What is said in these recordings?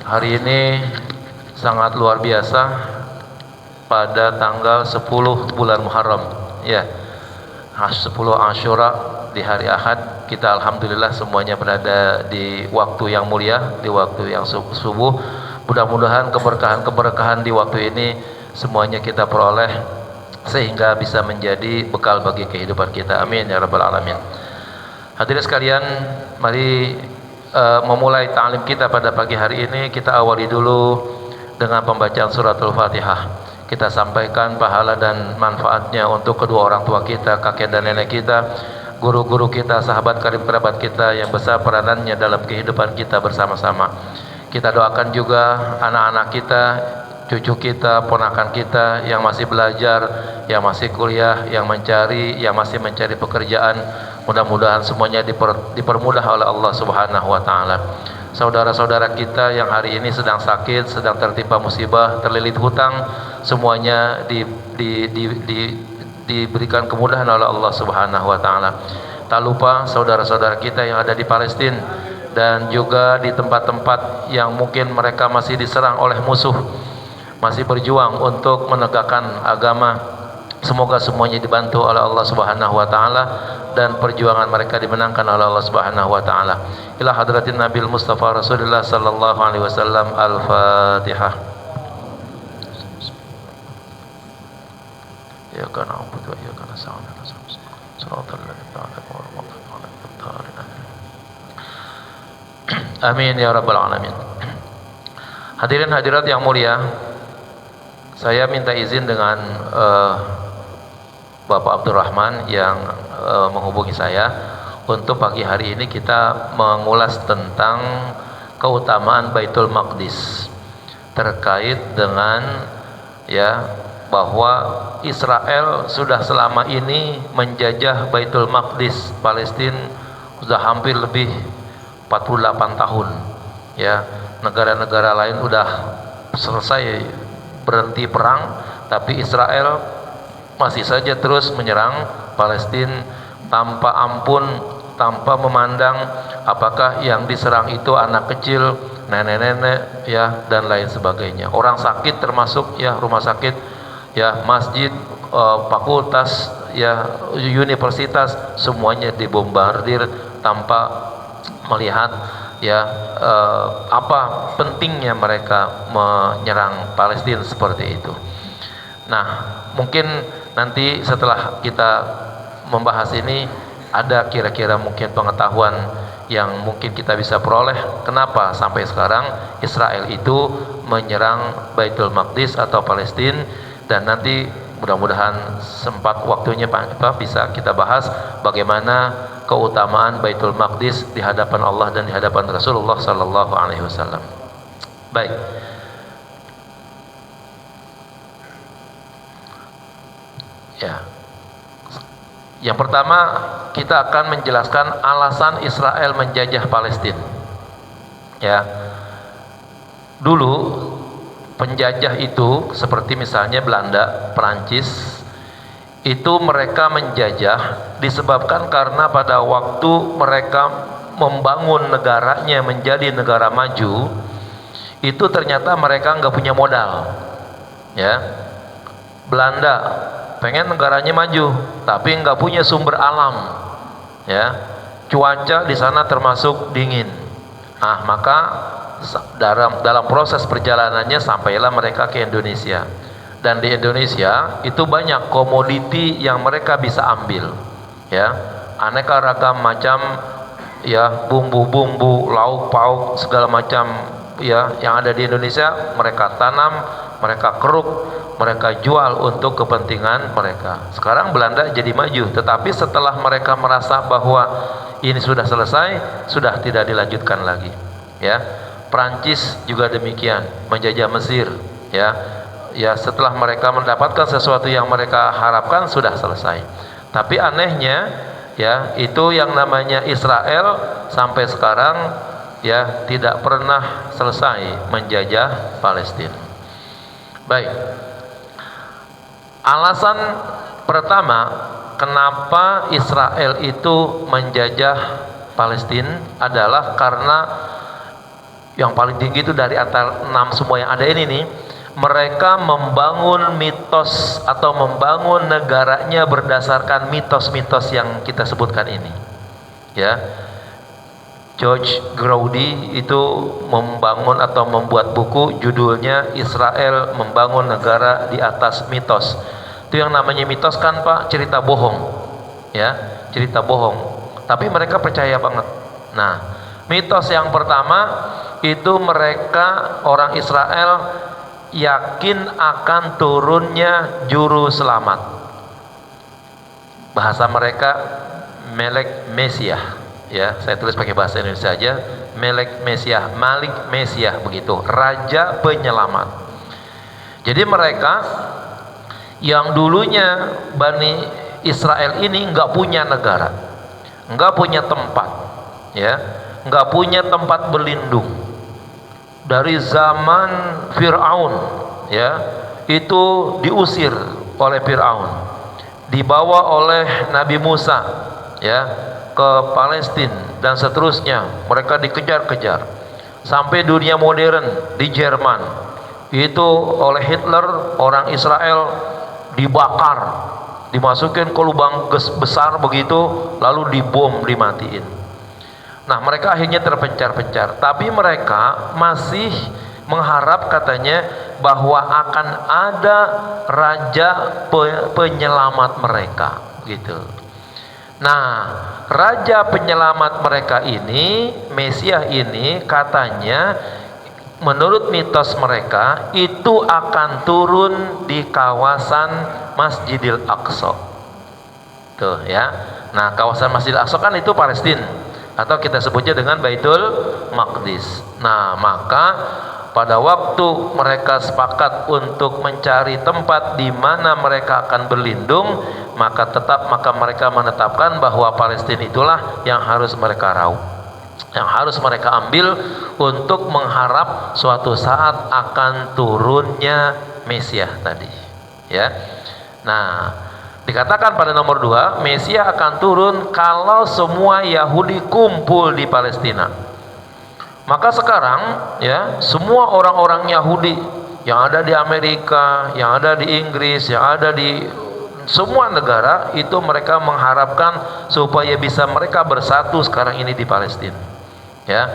Hari ini sangat luar biasa pada tanggal 10 bulan Muharram ya, 10 Asyura di hari Ahad. Kita alhamdulillah semuanya berada di waktu yang mulia, di waktu yang subuh. Mudah-mudahan keberkahan-keberkahan di waktu ini semuanya kita peroleh sehingga bisa menjadi bekal bagi kehidupan kita. Amin ya rabbal alamin. Hadirin sekalian, mari memulai ta'lim kita pada pagi hari ini. Kita awali dulu dengan pembacaan suratul Fatihah. Kita sampaikan pahala dan manfaatnya untuk kedua orang tua kita, kakek dan nenek kita, guru-guru kita, sahabat karib kerabat kita yang besar peranannya dalam kehidupan kita bersama-sama. Kita doakan juga anak-anak kita, cucu kita, ponakan kita yang masih belajar, yang masih kuliah, yang masih mencari pekerjaan. Mudah-mudahan semuanya dipermudah oleh Allah Subhanahu wa taala. Saudara-saudara kita yang hari ini sedang sakit, sedang tertimpa musibah, terlilit hutang, semuanya diberikan kemudahan oleh Allah Subhanahu wa taala. Tak lupa saudara-saudara kita yang ada di Palestina dan juga di tempat-tempat yang mungkin mereka masih diserang oleh musuh, masih berjuang untuk menegakkan agama. Semoga semuanya dibantu oleh Allah Subhanahu wa taala dan perjuangan mereka dimenangkan oleh Allah Subhanahu wa taala. Ila hadratin Nabil Mustafa Rasulullah sallallahu alaihi wasallam. Al-Fatihah. Ya kana na'budu wa iyyaka nasta'in. Shiratal ladzina an'amta alaihim. Amin ya rabbal alamin. Hadirin hadirat yang mulia, saya minta izin dengan Bapak Abdurrahman yang menghubungi saya untuk pagi hari ini kita mengulas tentang keutamaan Baitul Maqdis terkait dengan ya bahwa Israel sudah selama ini menjajah Baitul Maqdis Palestina sudah hampir lebih 48 tahun ya. Negara-negara lain sudah selesai berhenti perang, tapi Israel masih saja terus menyerang Palestina tanpa ampun, tanpa memandang apakah yang diserang itu anak kecil, nenek-nenek ya dan lain sebagainya. Orang sakit termasuk ya rumah sakit, ya masjid, fakultas, ya universitas, semuanya dibombardir tanpa melihat ya apa pentingnya mereka menyerang Palestina seperti itu. Nah, mungkin nanti setelah kita membahas ini ada kira-kira mungkin pengetahuan yang mungkin kita bisa peroleh kenapa sampai sekarang Israel itu menyerang Baitul Maqdis atau Palestina, dan nanti mudah-mudahan sempat waktunya Pak bisa kita bahas bagaimana keutamaan Baitul Maqdis di hadapan Allah dan di hadapan Rasulullah sallallahu alaihi wasallam. Baik. Ya. Yang pertama kita akan menjelaskan alasan Israel menjajah Palestina. Ya. Dulu penjajah itu seperti misalnya Belanda, Perancis, itu mereka menjajah disebabkan karena pada waktu mereka membangun negaranya menjadi negara maju, itu ternyata mereka nggak punya modal. Ya. Belanda pengen negaranya maju, tapi nggak punya sumber alam, ya, cuaca di sana termasuk dingin. Nah, maka dalam proses perjalanannya sampailah mereka ke Indonesia, dan di Indonesia itu banyak komoditi yang mereka bisa ambil, ya, aneka ragam macam, ya, bumbu-bumbu, lauk pauk segala macam, ya, yang ada di Indonesia mereka tanam, mereka keruk, mereka jual untuk kepentingan mereka. Sekarang Belanda jadi maju, tetapi setelah mereka merasa bahwa ini sudah selesai, sudah tidak dilanjutkan lagi. Ya, Prancis juga demikian, menjajah Mesir. Ya, setelah mereka mendapatkan sesuatu yang mereka harapkan sudah selesai. Tapi anehnya, ya, itu yang namanya Israel sampai sekarang ya tidak pernah selesai menjajah Palestina. Baik. Alasan pertama kenapa Israel itu menjajah Palestina adalah karena yang paling tinggi itu dari antara 6 semua yang ada ini nih, mereka membangun mitos atau membangun negaranya berdasarkan mitos-mitos yang kita sebutkan ini, ya. George Groody itu membangun atau membuat buku judulnya Israel Membangun Negara di Atas Mitos. Itu yang namanya mitos kan Pak, cerita bohong, ya, cerita bohong, tapi mereka percaya banget. Nah, mitos yang pertama itu mereka orang Israel yakin akan turunnya juru selamat. Bahasa mereka Melek Mesiah, ya, saya tulis pakai bahasa Indonesia aja, Melek Mesiah, Malik Mesiah, begitu, raja penyelamat. Jadi mereka yang dulunya Bani Israel ini nggak punya negara, nggak punya tempat, ya, nggak punya tempat berlindung. Dari zaman Fir'aun, ya, itu diusir oleh Fir'aun, dibawa oleh Nabi Musa, ya, ke Palestina dan seterusnya. Mereka dikejar-kejar sampai dunia modern di Jerman itu oleh Hitler, orang Israel dibakar, dimasukin ke lubang besar begitu, lalu dibom, dimatiin. Nah, mereka akhirnya terpencar-pencar, tapi mereka masih mengharap katanya bahwa akan ada raja penyelamat mereka, gitu. Nah, raja penyelamat mereka ini, Mesias ini, katanya menurut mitos mereka itu akan turun di kawasan Masjidil Aqsa. Tuh, ya. Nah, kawasan Masjidil Aqsa kan itu Palestina, atau kita sebutnya dengan Baitul Maqdis. Nah, maka pada waktu mereka sepakat untuk mencari tempat di mana mereka akan berlindung, maka mereka menetapkan bahwa Palestina itulah yang harus mereka raup, yang harus mereka ambil untuk mengharap suatu saat akan turunnya Mesias tadi, ya. Nah, dikatakan pada nomor 2, Mesias akan turun kalau semua Yahudi kumpul di Palestina. Maka sekarang, ya, semua orang-orang Yahudi yang ada di Amerika, yang ada di Inggris, yang ada di semua negara itu, mereka mengharapkan supaya bisa mereka bersatu sekarang ini di Palestina, ya.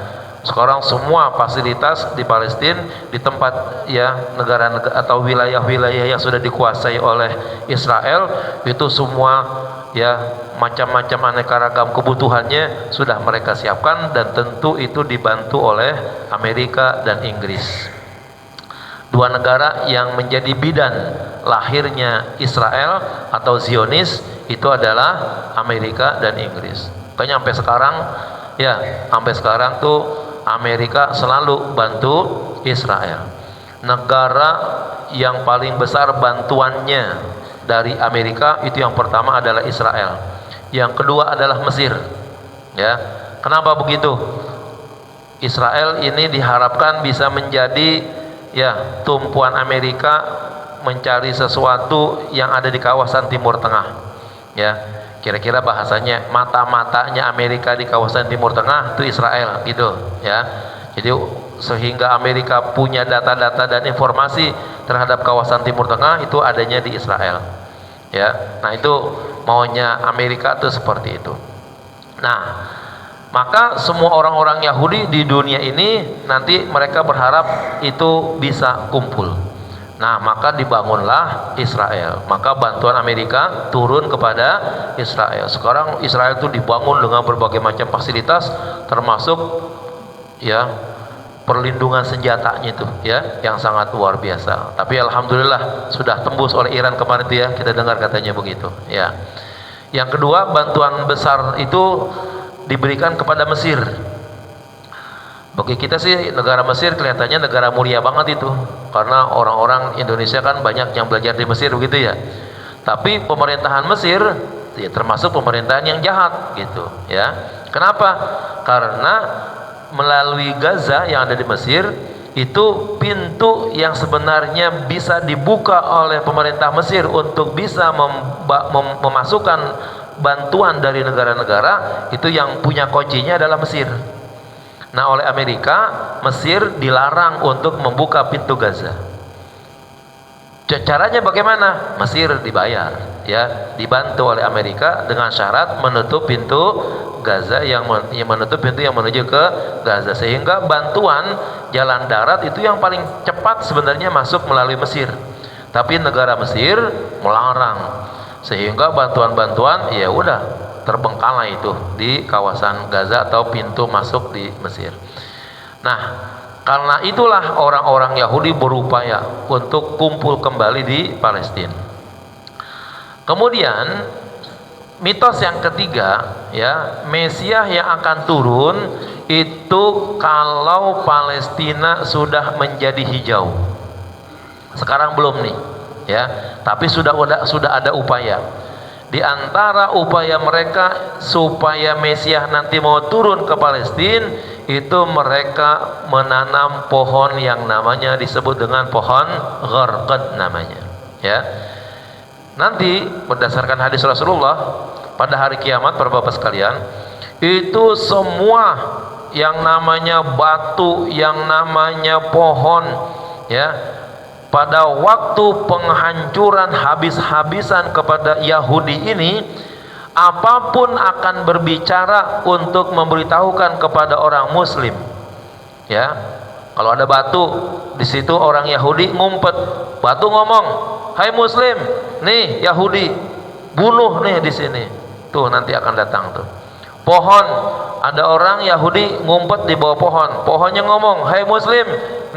Sekarang semua fasilitas di Palestina, di tempat, ya, negara-negara atau wilayah-wilayah yang sudah dikuasai oleh Israel, itu semua, ya, macam-macam aneka ragam kebutuhannya sudah mereka siapkan, dan tentu itu dibantu oleh Amerika dan Inggris. Dua negara yang menjadi bidan lahirnya Israel atau Zionis itu adalah Amerika dan Inggris. Makanya sampai sekarang, ya, sampai sekarang tuh Amerika selalu bantu Israel. Negara yang paling besar bantuannya dari Amerika itu yang pertama adalah Israel, yang kedua adalah Mesir, ya. Kenapa begitu? Israel ini diharapkan bisa menjadi, ya, tumpuan Amerika mencari sesuatu yang ada di kawasan Timur Tengah, ya. Kira-kira bahasanya mata-matanya Amerika di kawasan Timur Tengah itu Israel, gitu, ya. Jadi sehingga Amerika punya data-data dan informasi terhadap kawasan Timur Tengah itu adanya di Israel, ya. Nah, itu maunya Amerika itu seperti itu. Nah, maka semua orang-orang Yahudi di dunia ini nanti mereka berharap itu bisa kumpul. Nah, maka dibangunlah Israel. Maka bantuan Amerika turun kepada Israel. Sekarang Israel itu dibangun dengan berbagai macam fasilitas, termasuk, ya, perlindungan senjatanya itu, ya, yang sangat luar biasa. Tapi alhamdulillah sudah tembus oleh Iran kemarin itu, ya, kita dengar katanya begitu, ya. Yang kedua, bantuan besar itu diberikan kepada Mesir. Bagi kita sih negara Mesir kelihatannya negara mulia banget itu, karena orang-orang Indonesia kan banyak yang belajar di Mesir begitu, ya. Tapi pemerintahan Mesir, ya, termasuk pemerintahan yang jahat gitu, ya. Kenapa? Karena melalui Gaza yang ada di Mesir itu pintu yang sebenarnya bisa dibuka oleh pemerintah Mesir untuk bisa memasukkan bantuan dari negara-negara itu, yang punya kuncinya adalah Mesir. Nah, oleh Amerika, Mesir dilarang untuk membuka pintu Gaza. Caranya bagaimana? Mesir dibayar, ya, dibantu oleh Amerika dengan syarat menutup pintu Gaza yang menutup pintu yang menuju ke Gaza, sehingga bantuan jalan darat itu yang paling cepat sebenarnya masuk melalui Mesir. Tapi negara Mesir melarang, sehingga bantuan-bantuan ya udah terbengkalai itu di kawasan Gaza atau pintu masuk di Mesir. Nah, karena itulah orang-orang Yahudi berupaya untuk kumpul kembali di Palestina. Kemudian mitos yang ketiga, ya, Mesias yang akan turun itu kalau Palestina sudah menjadi hijau. Sekarang belum nih, ya, tapi sudah ada upaya. Di antara upaya mereka supaya Mesias nanti mau turun ke Palestina, itu mereka menanam pohon yang namanya disebut dengan pohon gharqad namanya, ya. Nanti berdasarkan hadis Rasulullah, pada hari kiamat para bapak sekalian, itu semua yang namanya batu, yang namanya pohon, ya, pada waktu penghancuran habis-habisan kepada Yahudi ini, apapun akan berbicara untuk memberitahukan kepada orang Muslim, ya. Kalau ada batu di situ, orang Yahudi ngumpet, batu ngomong, "Hai Muslim, nih Yahudi, bunuh nih di sini." Tuh nanti akan datang tuh. Pohon, ada orang Yahudi ngumpet di bawah pohon, pohonnya ngomong, "Hai Muslim,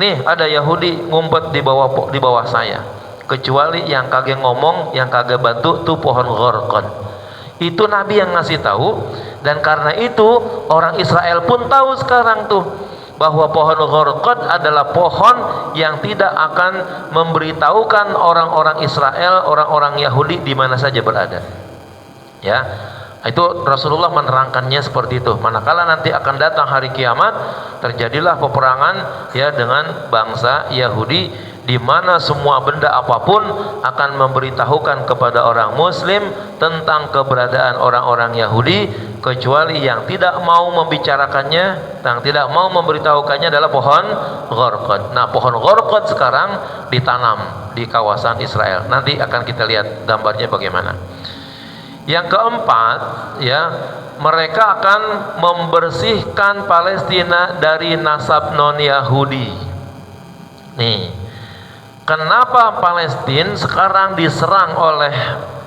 nih ada Yahudi ngumpet di bawah saya." Kecuali yang kagak ngomong, yang kagak bantu tuh pohon gharqad. Itu Nabi yang ngasih tahu, dan karena itu orang Israel pun tahu sekarang tuh bahwa pohon gharqad adalah pohon yang tidak akan memberitahukan orang-orang Israel, orang-orang Yahudi di mana saja berada. Ya, itu Rasulullah menerangkannya seperti itu. Manakala nanti akan datang hari kiamat, terjadilah peperangan, ya, dengan bangsa Yahudi, di mana semua benda apapun akan memberitahukan kepada orang Muslim tentang keberadaan orang-orang Yahudi, kecuali yang tidak mau membicarakannya, yang tidak mau memberitahukannya adalah pohon gharqad. Nah, pohon gharqad sekarang ditanam di kawasan Israel. Nanti akan kita lihat gambarnya bagaimana. Yang keempat, ya, mereka akan membersihkan Palestina dari nasab non-Yahudi. Nih, kenapa Palestina sekarang diserang oleh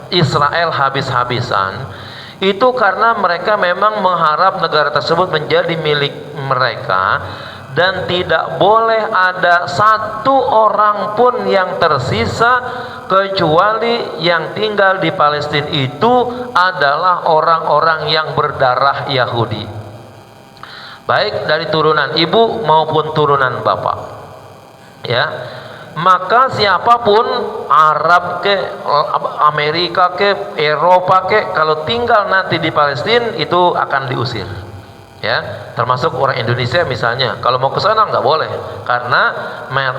Israel habis-habisan? Itu karena mereka memang mengharap negara tersebut menjadi milik mereka, dan tidak boleh ada satu orang pun yang tersisa, kecuali yang tinggal di Palestina itu adalah orang-orang yang berdarah Yahudi, baik dari turunan ibu maupun turunan bapak, ya. Maka siapapun, Arab ke, Amerika ke, Eropa ke, kalau tinggal nanti di Palestina itu akan diusir, ya. Termasuk orang Indonesia misalnya, kalau mau ke sana nggak boleh, karena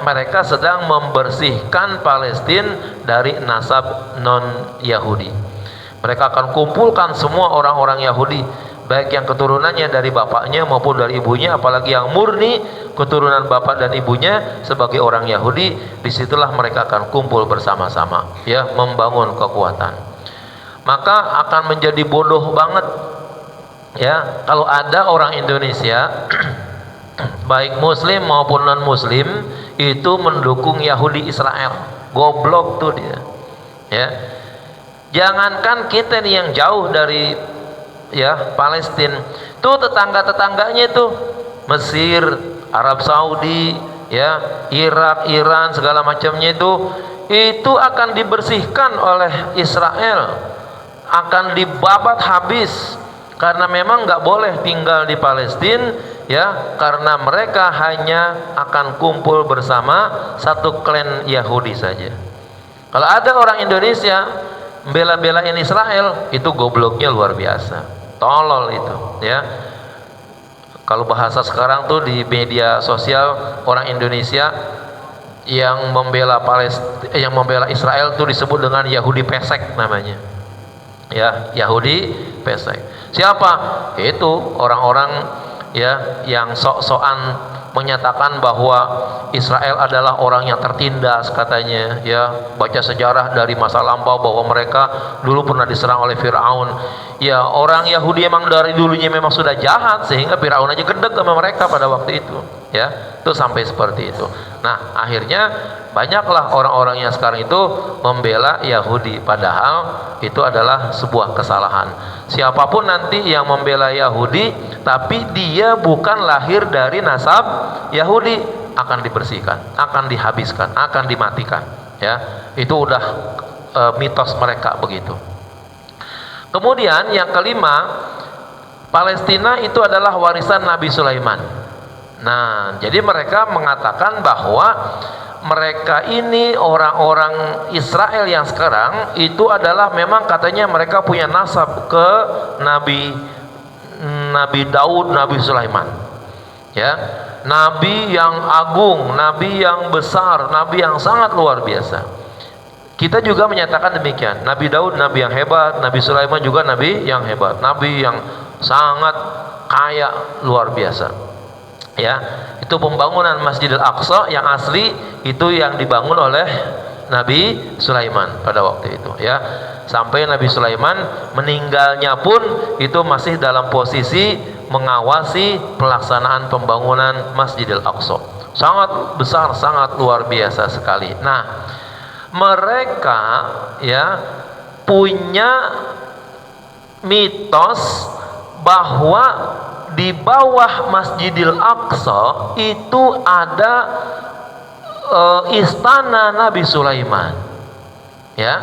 mereka sedang membersihkan Palestina dari nasab non Yahudi. Mereka akan kumpulkan semua orang-orang Yahudi, baik yang keturunannya dari bapaknya maupun dari ibunya, apalagi yang murni keturunan bapak dan ibunya sebagai orang Yahudi. Disitulah mereka akan kumpul bersama-sama, ya, membangun kekuatan. Maka akan menjadi bodoh banget, ya, kalau ada orang Indonesia baik muslim maupun non muslim itu mendukung Yahudi Israel. Goblok tuh dia, ya. Jangankan kita nih yang jauh dari, ya, Palestina, tuh tetangga-tetangganya tuh Mesir, Arab Saudi, ya, Irak, Iran, segala macamnya itu akan dibersihkan oleh Israel, akan dibabat habis, karena memang nggak boleh tinggal di Palestina, ya, karena mereka hanya akan kumpul bersama satu klan Yahudi saja. Kalau ada orang Indonesia bela-belain Israel, itu gobloknya luar biasa, tolol itu, ya. Kalau bahasa sekarang tuh di media sosial, orang Indonesia yang membela yang membela Israel tuh disebut dengan Yahudi pesek namanya, ya, Yahudi pesek. Siapa? Itu orang-orang ya yang sok-sokan menyatakan bahwa Israel adalah orang yang tertindas katanya, ya baca sejarah dari masa lampau bahwa mereka dulu pernah diserang oleh Firaun. Ya orang Yahudi emang dari dulunya memang sudah jahat sehingga Firaun aja gedek sama mereka pada waktu itu, ya itu sampai seperti itu. Nah akhirnya banyaklah orang-orang yang sekarang itu membela Yahudi, padahal itu adalah sebuah kesalahan. Siapapun nanti yang membela Yahudi tapi dia bukan lahir dari nasab Yahudi, akan dibersihkan, akan dihabiskan, akan dimatikan, ya itu udah mitos mereka begitu. Kemudian yang kelima, Palestina itu adalah warisan Nabi Sulaiman. Nah jadi mereka mengatakan bahwa mereka ini orang-orang Israel yang sekarang itu adalah memang katanya mereka punya nasab ke Nabi Daud, Nabi Sulaiman, ya Nabi yang agung, Nabi yang besar, Nabi yang sangat luar biasa. Kita juga menyatakan demikian, Nabi Daud Nabi yang hebat, Nabi Sulaiman juga Nabi yang hebat, Nabi yang sangat kaya luar biasa. Ya, itu pembangunan Masjidil Aqsa yang asli itu yang dibangun oleh Nabi Sulaiman pada waktu itu, ya. Sampai Nabi Sulaiman meninggalnya pun itu masih dalam posisi mengawasi pelaksanaan pembangunan Masjidil Aqsa. Sangat besar, sangat luar biasa sekali. Nah, mereka ya punya mitos bahwa di bawah Masjidil Aqsa itu ada istana Nabi Sulaiman, ya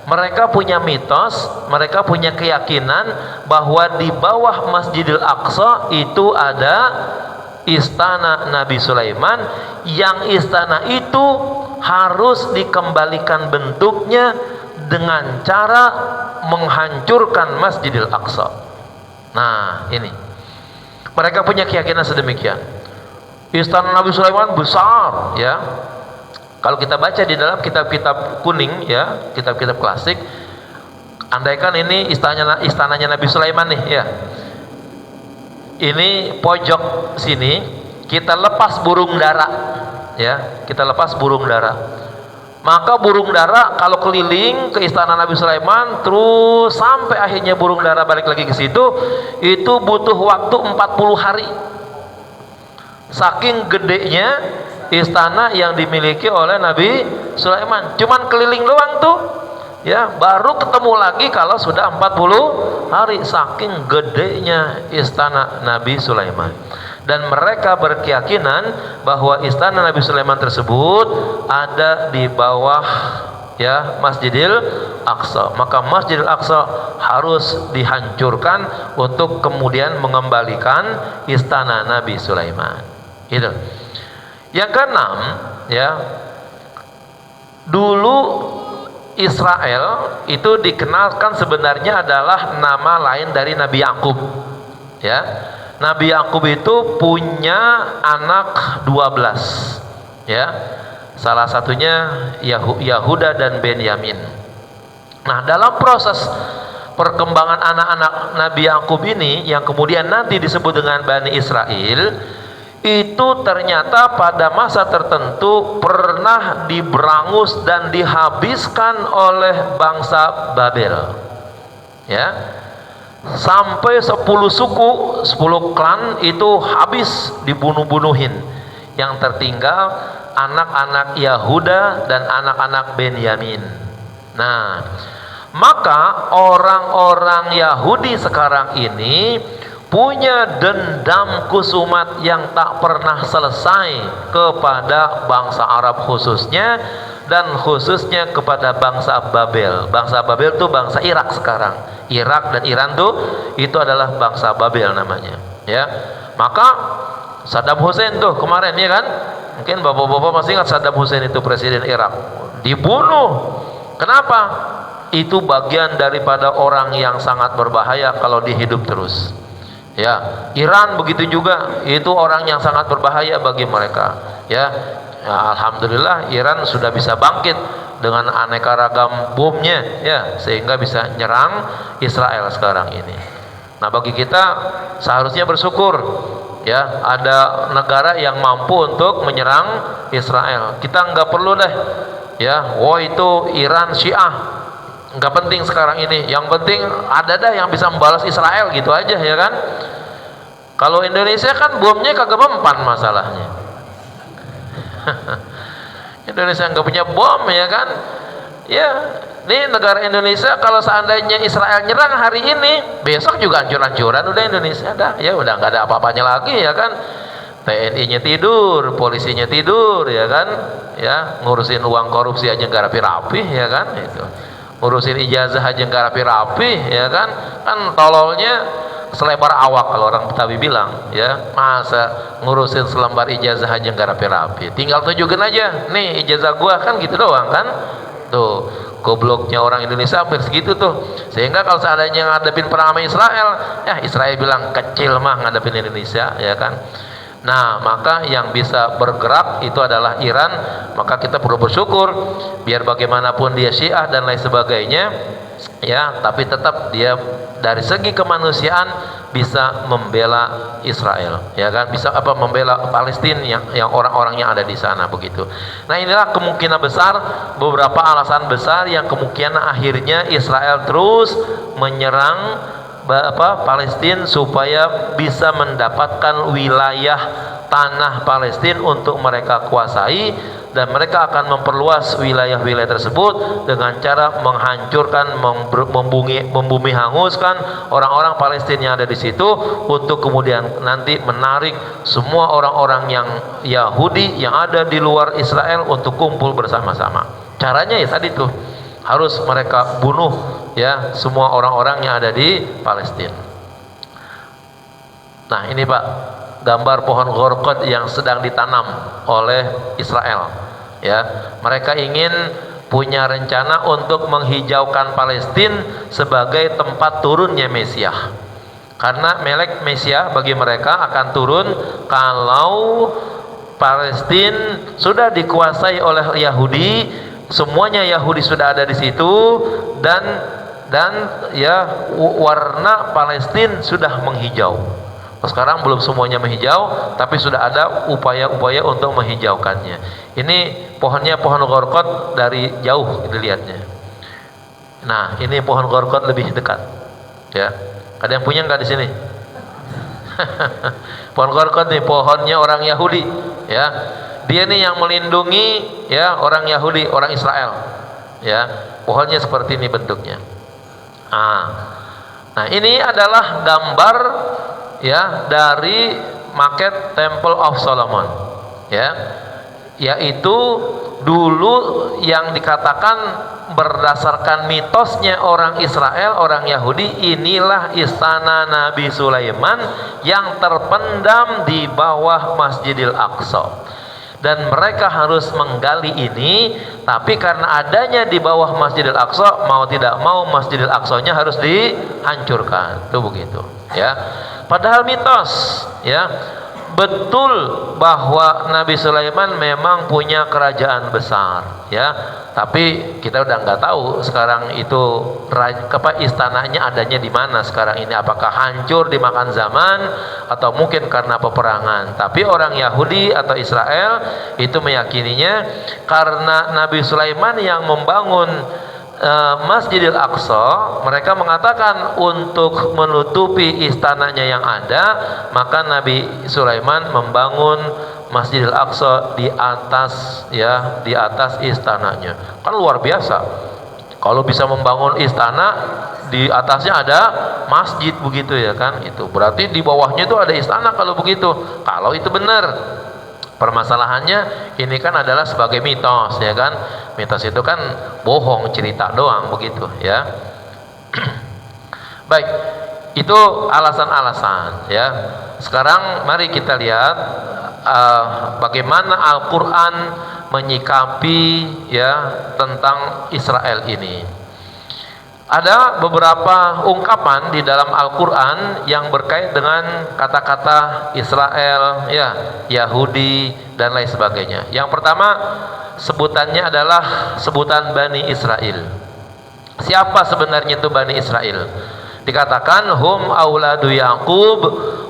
mereka punya mitos, mereka punya keyakinan bahwa di bawah Masjidil Aqsa itu ada istana Nabi Sulaiman, yang istana itu harus dikembalikan bentuknya dengan cara menghancurkan Masjidil Aqsa. Nah ini mereka punya keyakinan sedemikian. Istana Nabi Sulaiman besar, ya. Kalau kita baca di dalam kitab-kitab kuning, ya, kitab-kitab klasik, andaikan ini istananya Nabi Sulaiman nih, ya. Ini pojok sini kita lepas burung dara, ya. Kita lepas burung dara. Maka burung dara kalau keliling ke istana Nabi Sulaiman terus sampai akhirnya burung dara balik lagi ke situ, itu butuh waktu 40 hari. Saking gedenya istana yang dimiliki oleh Nabi Sulaiman. Cuman keliling doang tuh, ya, baru ketemu lagi kalau sudah 40 hari. Saking gedenya istana Nabi Sulaiman. Dan mereka berkeyakinan bahwa istana Nabi Sulaiman tersebut ada di bawah, ya, Masjidil Aqsa. Maka Masjidil Aqsa harus dihancurkan untuk kemudian mengembalikan istana Nabi Sulaiman. Itu. Yang keenam, ya, dulu Israel itu dikenalkan sebenarnya adalah nama lain dari Nabi Yakub, ya. Nabi Yakub itu punya anak 12, ya. Salah satunya Yahuda dan Benyamin. Nah, dalam proses perkembangan anak-anak Nabi Yakub ini yang kemudian nanti disebut dengan Bani Israel, itu ternyata pada masa tertentu pernah diberangus dan dihabiskan oleh bangsa Babel, ya. Sampai 10 suku, 10 klan itu habis dibunuh-bunuhin. Yang tertinggal anak-anak Yahuda dan anak-anak Benyamin. Nah, maka orang-orang Yahudi sekarang ini punya dendam kusumat yang tak pernah selesai kepada bangsa Arab khususnya, dan khususnya kepada bangsa Babel. Bangsa Babel itu bangsa Irak sekarang. Irak dan Iran tuh itu adalah bangsa Babel namanya, ya. Maka Saddam Hussein tuh kemarin, ya kan, mungkin bapak-bapak masih ingat Saddam Hussein itu presiden Irak, dibunuh. Kenapa? Itu bagian daripada orang yang sangat berbahaya kalau dihidup terus, ya. Iran begitu juga, itu orang yang sangat berbahaya bagi mereka, ya. Ya, alhamdulillah Iran sudah bisa bangkit dengan aneka ragam bomnya, ya, sehingga bisa nyerang Israel sekarang ini. Nah, bagi kita seharusnya bersyukur ya, ada negara yang mampu untuk menyerang Israel. Kita nggak perlu deh, ya, itu Iran Syiah, nggak penting sekarang ini. Yang penting ada dah yang bisa membalas Israel, gitu aja, ya kan. Kalau Indonesia kan bomnya kagak mempan masalahnya. Indonesia nggak punya bom, ya kan. Ya, ini negara Indonesia kalau seandainya Israel nyerang hari ini, besok juga hancur-hancuran udah Indonesia dah. Ya udah nggak ada apa-apanya lagi, ya kan. TNI-nya tidur, polisinya tidur, ya kan. Ya, ngurusin uang korupsi aja nggak rapi-rapi, ya kan. Itu ngurusin ijazah aja nggak rapi-rapi, ya kan. Kan tololnya selebar awak kalau orang Betawi bilang, ya. Masa ngurusin selembar ijazah aja nggak rapi-rapi, tinggal tunjukin aja, nih ijazah gua, kan gitu doang kan. Tuh, gobloknya orang Indonesia hampir segitu tuh. Sehingga kalau seandainya ngadepin perang sama Israel, ya Israel bilang kecil mah ngadepin Indonesia, ya kan. Nah, maka yang bisa bergerak itu adalah Iran. Maka kita perlu bersyukur, biar bagaimanapun dia Syiah dan lain sebagainya, ya, tapi tetap dia dari segi kemanusiaan bisa membela Israel, ya kan, bisa membela Palestina yang orang-orang yang ada di sana, begitu. Nah, inilah kemungkinan besar, beberapa alasan besar yang kemungkinan akhirnya Israel terus menyerang Palestina supaya bisa mendapatkan wilayah tanah Palestina untuk mereka kuasai, dan mereka akan memperluas wilayah-wilayah tersebut dengan cara menghancurkan, membumi hanguskan orang-orang Palestina yang ada di situ, untuk kemudian nanti menarik semua orang-orang yang Yahudi yang ada di luar Israel untuk kumpul bersama-sama. Caranya ya tadi tuh, harus mereka bunuh, ya, semua orang-orang yang ada di Palestina. Nah, ini Pak, gambar pohon gorkot yang sedang ditanam oleh Israel, ya. Mereka ingin punya rencana untuk menghijaukan Palestina sebagai tempat turunnya Mesias, karena melek Mesias bagi mereka akan turun kalau Palestina sudah dikuasai oleh Yahudi, semuanya Yahudi sudah ada di situ, dan ya, warna Palestina sudah menghijau. Sekarang belum semuanya menghijau, tapi sudah ada upaya-upaya untuk menghijaukannya. Ini pohonnya pohon gorkot dari jauh dilihatnya. Nah, ini pohon gorkot lebih dekat, ya. Ada yang punya nggak di sini? Pohon gorkot nih, pohonnya orang Yahudi, ya. Dia nih yang melindungi, ya, orang Yahudi, orang Israel, ya. Pohonnya seperti ini bentuknya. Nah, ini adalah gambar, ya, dari maket Temple of Solomon, ya, yaitu dulu yang dikatakan berdasarkan mitosnya orang Israel, orang Yahudi, inilah istana Nabi Sulaiman yang terpendam di bawah Masjidil Aqsa, dan mereka harus menggali ini. Tapi karena adanya di bawah Masjidil Aqsa, mau tidak mau Masjidil Aqsanya harus dihancurkan, itu begitu, ya. Padahal mitos, ya, betul bahwa Nabi Sulaiman memang punya kerajaan besar, ya. Tapi kita udah nggak tahu sekarang itu istananya adanya di mana sekarang ini. Apakah hancur dimakan zaman atau mungkin karena peperangan? Tapi orang Yahudi atau Israel itu meyakininya karena Nabi Sulaiman yang membangun Masjidil Aqsa, mereka mengatakan untuk menutupi istananya yang ada, maka Nabi Sulaiman membangun Masjidil Aqsa di atas, ya, di atas istananya. Kan luar biasa. Kalau bisa membangun istana, di atasnya ada masjid, begitu, ya kan. Itu berarti di bawahnya itu ada istana kalau begitu. Kalau itu benar. Permasalahannya ini kan adalah sebagai mitos, ya kan. Mitos itu kan bohong, cerita doang, begitu, ya. Baik, itu alasan-alasan, ya. Sekarang mari kita lihat bagaimana Al-Quran menyikapi, ya, tentang Israel ini. Ada beberapa ungkapan di dalam Al-Quran yang berkait dengan kata-kata Israel, ya, Yahudi, dan lain sebagainya. Yang pertama, sebutannya adalah sebutan Bani Israel. Siapa sebenarnya itu Bani Israel? Dikatakan hum auladu Yaqub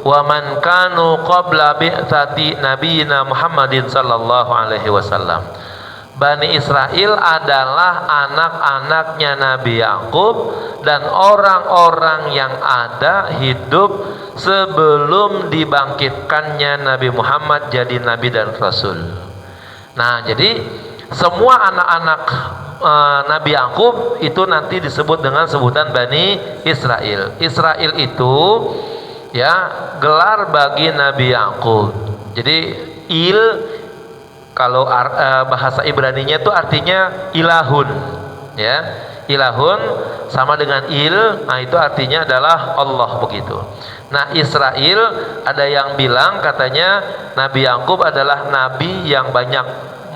wa man kanu qabla bi'tsati nabiyina Muhammadin sallallahu alaihi wasallam. Bani Israel adalah anak-anaknya Nabi Yakub dan orang-orang yang ada hidup sebelum dibangkitkannya Nabi Muhammad jadi nabi dan rasul. Nah, jadi semua anak-anak Nabi Yakub itu nanti disebut dengan sebutan Bani Israel. Israel itu ya gelar bagi Nabi Yakub. Jadi kalau bahasa Ibraninya itu artinya ilahun, ya, ilahun sama dengan nah itu artinya adalah Allah begitu. Nah, Israel ada yang bilang katanya Nabi Yakub adalah nabi yang banyak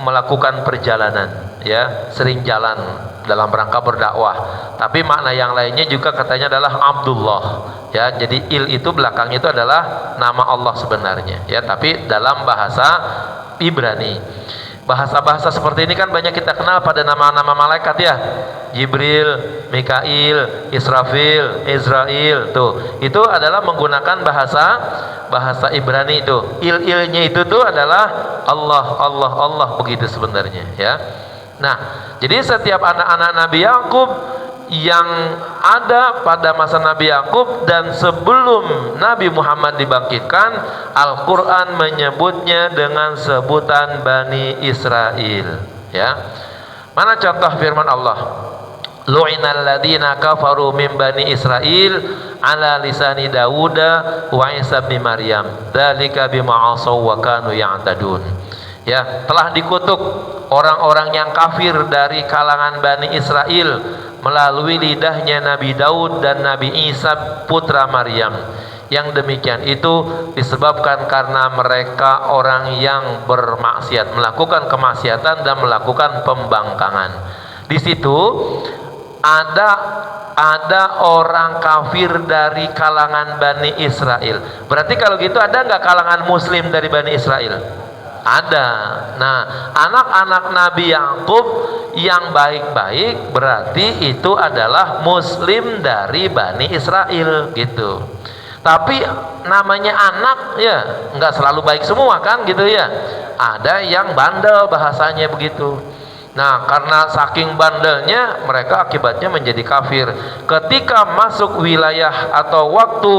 melakukan perjalanan, ya, sering jalan dalam rangka berdakwah. Tapi makna yang lainnya juga katanya adalah Abdullah, ya. Jadi itu belakangnya itu adalah nama Allah sebenarnya, ya, tapi dalam bahasa Ibrani. Bahasa-bahasa seperti ini kan banyak kita kenal pada nama-nama malaikat, ya. Jibril, Mikail, Israfil, Israel, tuh. Itu adalah menggunakan bahasa Ibrani itu. Il-ilnya itu tuh adalah Allah, Allah, Allah begitu sebenarnya, ya. Nah, jadi setiap anak-anak Nabi Yakub yang ada pada masa Nabi Yakub dan sebelum Nabi Muhammad dibangkitkan, Al-Quran menyebutnya dengan sebutan Bani Israel, ya. Mana contoh firman Allah? Lu'inal ladzina kafaru min bani Israel ala lisani Dawuda wa Isa bin Maryam dzalika bima asaw wa kanu ya'tadun. Ya, telah dikutuk orang-orang yang kafir dari kalangan Bani Israel melalui lidahnya Nabi Daud dan Nabi Isa putra Maryam. Yang demikian itu disebabkan karena mereka orang yang bermaksiat, melakukan kemaksiatan dan melakukan pembangkangan. Di situ ada orang kafir dari kalangan Bani Israel. Berarti kalau gitu ada nggak kalangan Muslim dari Bani Israel? Ada. Nah, anak-anak Nabi Yakub yang baik-baik berarti itu adalah Muslim dari Bani Israel gitu. Tapi namanya anak ya nggak selalu baik semua kan gitu ya. Ada yang bandel bahasanya begitu. Nah, karena saking bandelnya mereka akibatnya menjadi kafir. Ketika masuk wilayah atau waktu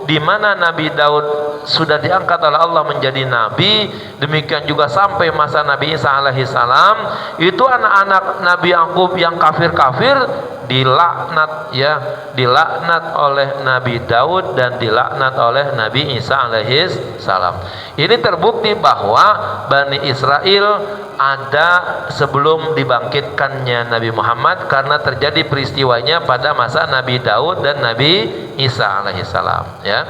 di mana Nabi Daud sudah diangkat oleh Allah menjadi nabi, demikian juga sampai masa Nabi Isa alaihi salam, itu anak-anak Nabi Yakub yang kafir-kafir dilaknat, ya, dilaknat oleh Nabi Daud dan dilaknat oleh Nabi Isa alaihi salam. Ini terbukti bahwa Bani Israel ada sebelum dibangkitkannya Nabi Muhammad karena terjadi peristiwanya pada masa Nabi Daud dan Nabi Isa alaihi salam, ya.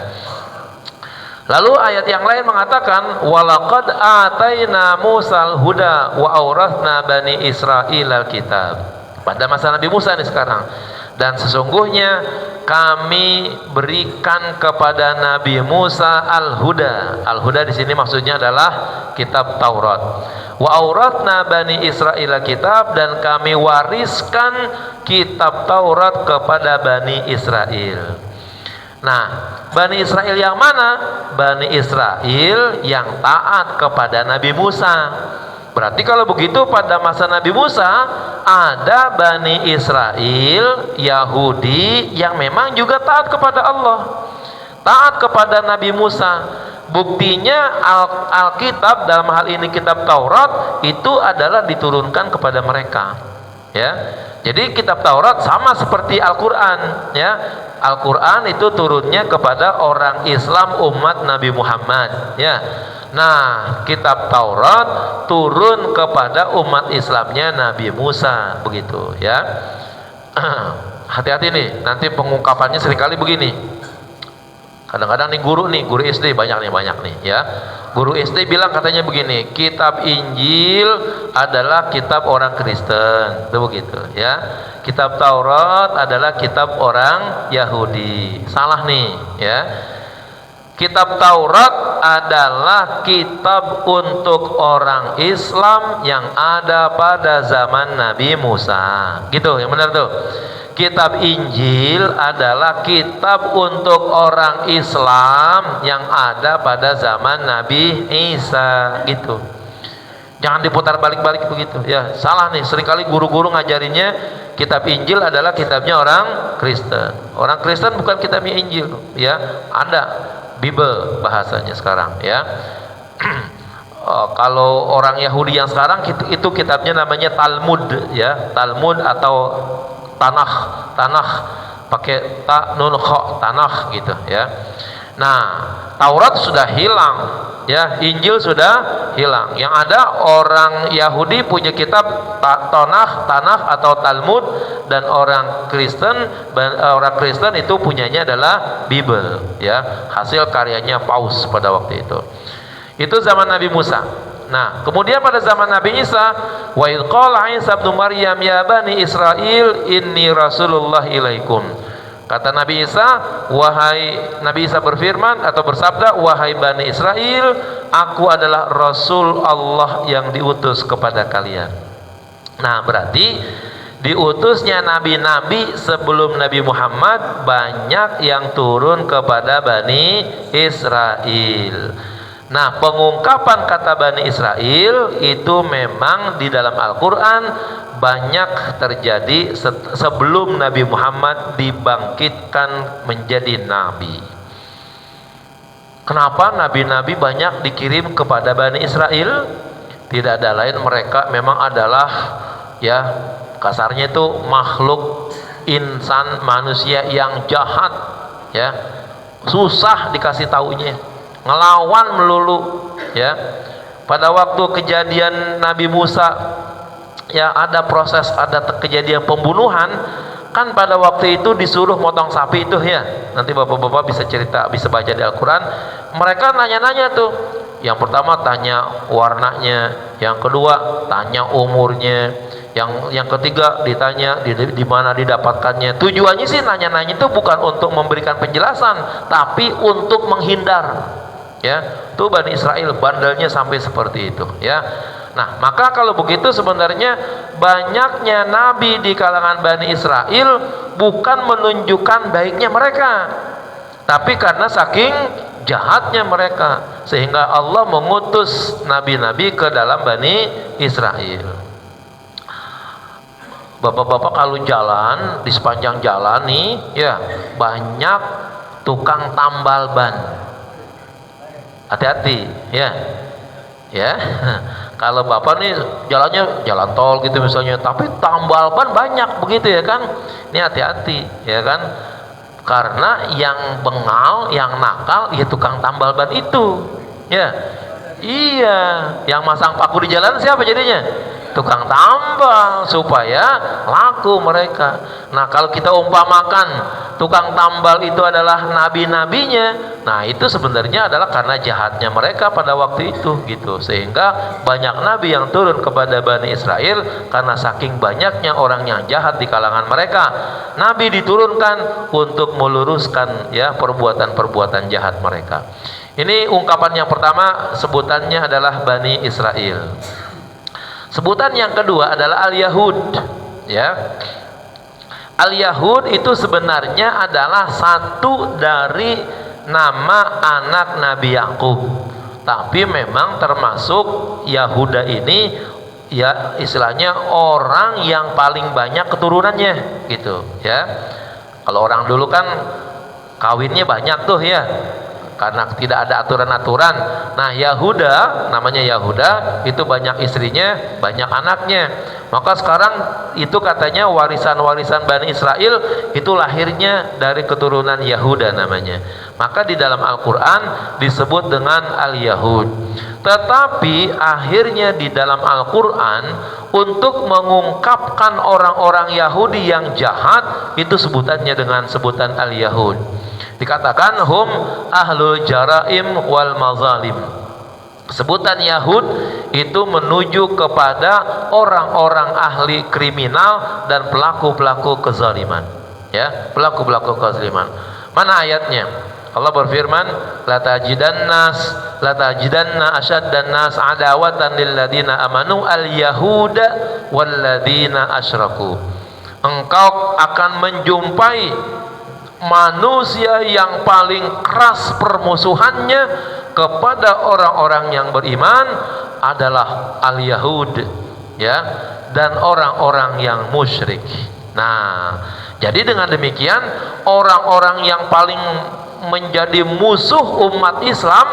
Lalu ayat yang lain mengatakan walaqad ataina Musal huda wa aurathna bani Israil alkitab. Pada masa Nabi Musa ini sekarang. Dan sesungguhnya kami berikan kepada Nabi Musa al-huda. Al-huda di sini maksudnya adalah kitab Taurat. Wa auratna bani Israil kitab, dan kami wariskan kitab Taurat kepada Bani Israel. Nah, Bani Israel yang mana? Bani Israel yang taat kepada Nabi Musa. Berarti kalau begitu pada masa Nabi Musa ada Bani Israel Yahudi yang memang juga taat kepada Allah, taat kepada Nabi Musa. Buktinya Alkitab, dalam hal ini kitab Taurat, itu adalah diturunkan kepada mereka, ya. Jadi kitab Taurat sama seperti Al-Quran, ya. Al-Quran itu turunnya kepada orang Islam umat Nabi Muhammad, ya. Nah, kitab Taurat turun kepada umat Islamnya Nabi Musa, begitu, ya. Hati-hati nih, nanti pengungkapannya seringkali begini. Kadang-kadang nih guru SD banyak nih, ya. Guru SD bilang katanya begini, kitab Injil adalah kitab orang Kristen, itu begitu, ya. Kitab Taurat adalah kitab orang Yahudi. Salah nih, ya. Kitab Taurat adalah kitab untuk orang Islam yang ada pada zaman Nabi Musa. Gitu, yang benar tuh. Kitab Injil adalah kitab untuk orang Islam yang ada pada zaman Nabi Isa gitu. Jangan diputar balik-balik begitu ya, salah nih. Seringkali guru-guru ngajarinnya kitab Injil adalah kitabnya orang Kristen. Orang Kristen bukan kitabnya Injil ya, ada Bible bahasanya sekarang ya. Kalau orang Yahudi yang sekarang itu kitabnya namanya Talmud ya, Talmud atau Tanakh pakai ta nun kha, Tanakh gitu ya. Nah, Taurat sudah hilang ya, Injil sudah hilang. Yang ada orang Yahudi punya kitab Tanakh atau Talmud, dan orang Kristen itu punyanya adalah Bible ya, hasil karyanya Paus pada waktu itu. Itu zaman Nabi Musa. Nah, kemudian pada zaman Nabi Isa, wa idz qala Isa ibnu Maryam ya bani Israil inni rasulullah ilaikum. Kata Nabi Isa, Nabi Isa berfirman atau bersabda, wahai bani Israel, aku adalah Rasul Allah yang diutus kepada kalian. Nah, berarti diutusnya nabi-nabi sebelum Nabi Muhammad banyak yang turun kepada Bani Israel. Nah, pengungkapan kata Bani Israel itu memang di dalam Al-Quran banyak terjadi sebelum Nabi Muhammad dibangkitkan menjadi nabi. Kenapa nabi-nabi banyak dikirim kepada Bani Israel? Tidak ada lain, mereka memang adalah ya, kasarnya itu makhluk insan, manusia yang jahat ya, susah dikasih taunya, ngelawan melulu ya. Pada waktu kejadian Nabi Musa ya, ada proses, ada kejadian pembunuhan kan. Pada waktu itu disuruh motong sapi itu ya, nanti bapak-bapak bisa cerita, bisa baca di Al-Quran. Mereka nanya-nanya tuh, yang pertama tanya warnanya, yang kedua tanya umurnya, yang ketiga ditanya di mana didapatkannya. Tujuannya sih nanya-nanya itu bukan untuk memberikan penjelasan, tapi untuk menghindar ya. Tuh Bani Israel bandelnya sampai seperti itu ya. Nah, maka kalau begitu sebenarnya banyaknya nabi di kalangan Bani Israel bukan menunjukkan baiknya mereka, tapi karena saking jahatnya mereka, sehingga Allah mengutus nabi-nabi ke dalam Bani Israel. Bapak-bapak kalau jalan, di sepanjang jalan nih ya, banyak tukang tambal ban. Hati-hati ya. Ya. Kalau bapak nih jalannya jalan tol gitu misalnya, tapi tambal ban banyak begitu ya kan. Ini hati-hati ya kan. Karena yang bengal, yang nakal ya tukang tambal ban itu. Ya. Iya, yang masang paku di jalan siapa jadinya? Tukang tambal, supaya laku mereka. Nah, kalau kita umpamakan tukang tambal itu adalah nabi-nabinya, nah itu sebenarnya adalah karena jahatnya mereka pada waktu itu gitu, sehingga banyak nabi yang turun kepada Bani Israel karena saking banyaknya orang yang jahat di kalangan mereka. Nabi diturunkan untuk meluruskan ya perbuatan-perbuatan jahat mereka. Ini ungkapan yang pertama, sebutannya adalah Bani Israel. Sebutan yang kedua adalah Al-Yahud ya. Al-Yahud itu sebenarnya adalah satu dari nama anak Nabi Yakub, tapi memang termasuk Yahuda ini ya, istilahnya orang yang paling banyak keturunannya gitu ya. Kalau orang dulu kan kawinnya banyak tuh ya, karena tidak ada aturan-aturan. Nah, Yahuda, namanya Yahuda, itu banyak istrinya, banyak anaknya. Maka sekarang itu katanya warisan-warisan Bani Israel itu lahirnya dari keturunan Yahuda namanya. Maka di dalam Al-Quran disebut dengan Al-Yahud. Tetapi akhirnya di dalam Al-Quran untuk mengungkapkan orang-orang Yahudi yang jahat itu sebutannya dengan sebutan Al-Yahud. Dikatakan hum ahlul jaraim wal mazalim. Sebutan Yahud itu menuju kepada orang-orang ahli kriminal dan pelaku-pelaku kezaliman ya, pelaku-pelaku kezaliman. Mana ayatnya? Allah berfirman, la tajidanna asyaddan nas adawatan lil ladina amanu al yahuda wal ladina asyraku. engkau akan menjumpai manusia yang paling keras permusuhannya kepada orang-orang yang beriman adalah al-Yahud, ya, dan orang-orang yang musyrik. Nah, jadi dengan demikian orang-orang yang paling menjadi musuh umat Islam,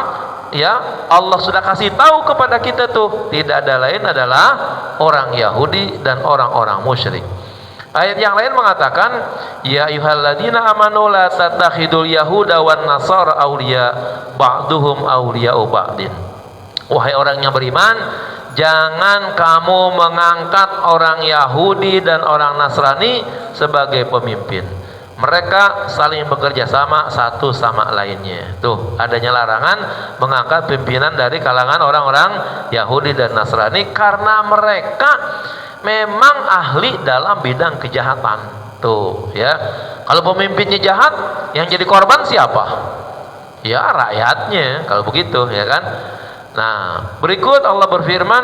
ya, Allah sudah kasih tahu kepada kita tuh, tidak ada lain adalah orang Yahudi dan orang-orang musyrik. Ayat yang lain mengatakan, ya ayyuhalladzina amanu la tattakhidul yahuda wan nasara awliya ba'duhum awliya'u ba'din. Wahai orang yang beriman, jangan kamu mengangkat orang Yahudi dan orang Nasrani sebagai pemimpin. Mereka saling bekerja sama satu sama lainnya. Tuh, adanya larangan mengangkat pimpinan dari kalangan orang-orang Yahudi dan Nasrani karena mereka memang ahli dalam bidang kejahatan. Tuh, ya. Kalau pemimpinnya jahat, yang jadi korban siapa? Ya, rakyatnya. Kalau begitu, ya kan? Nah, berikut Allah berfirman,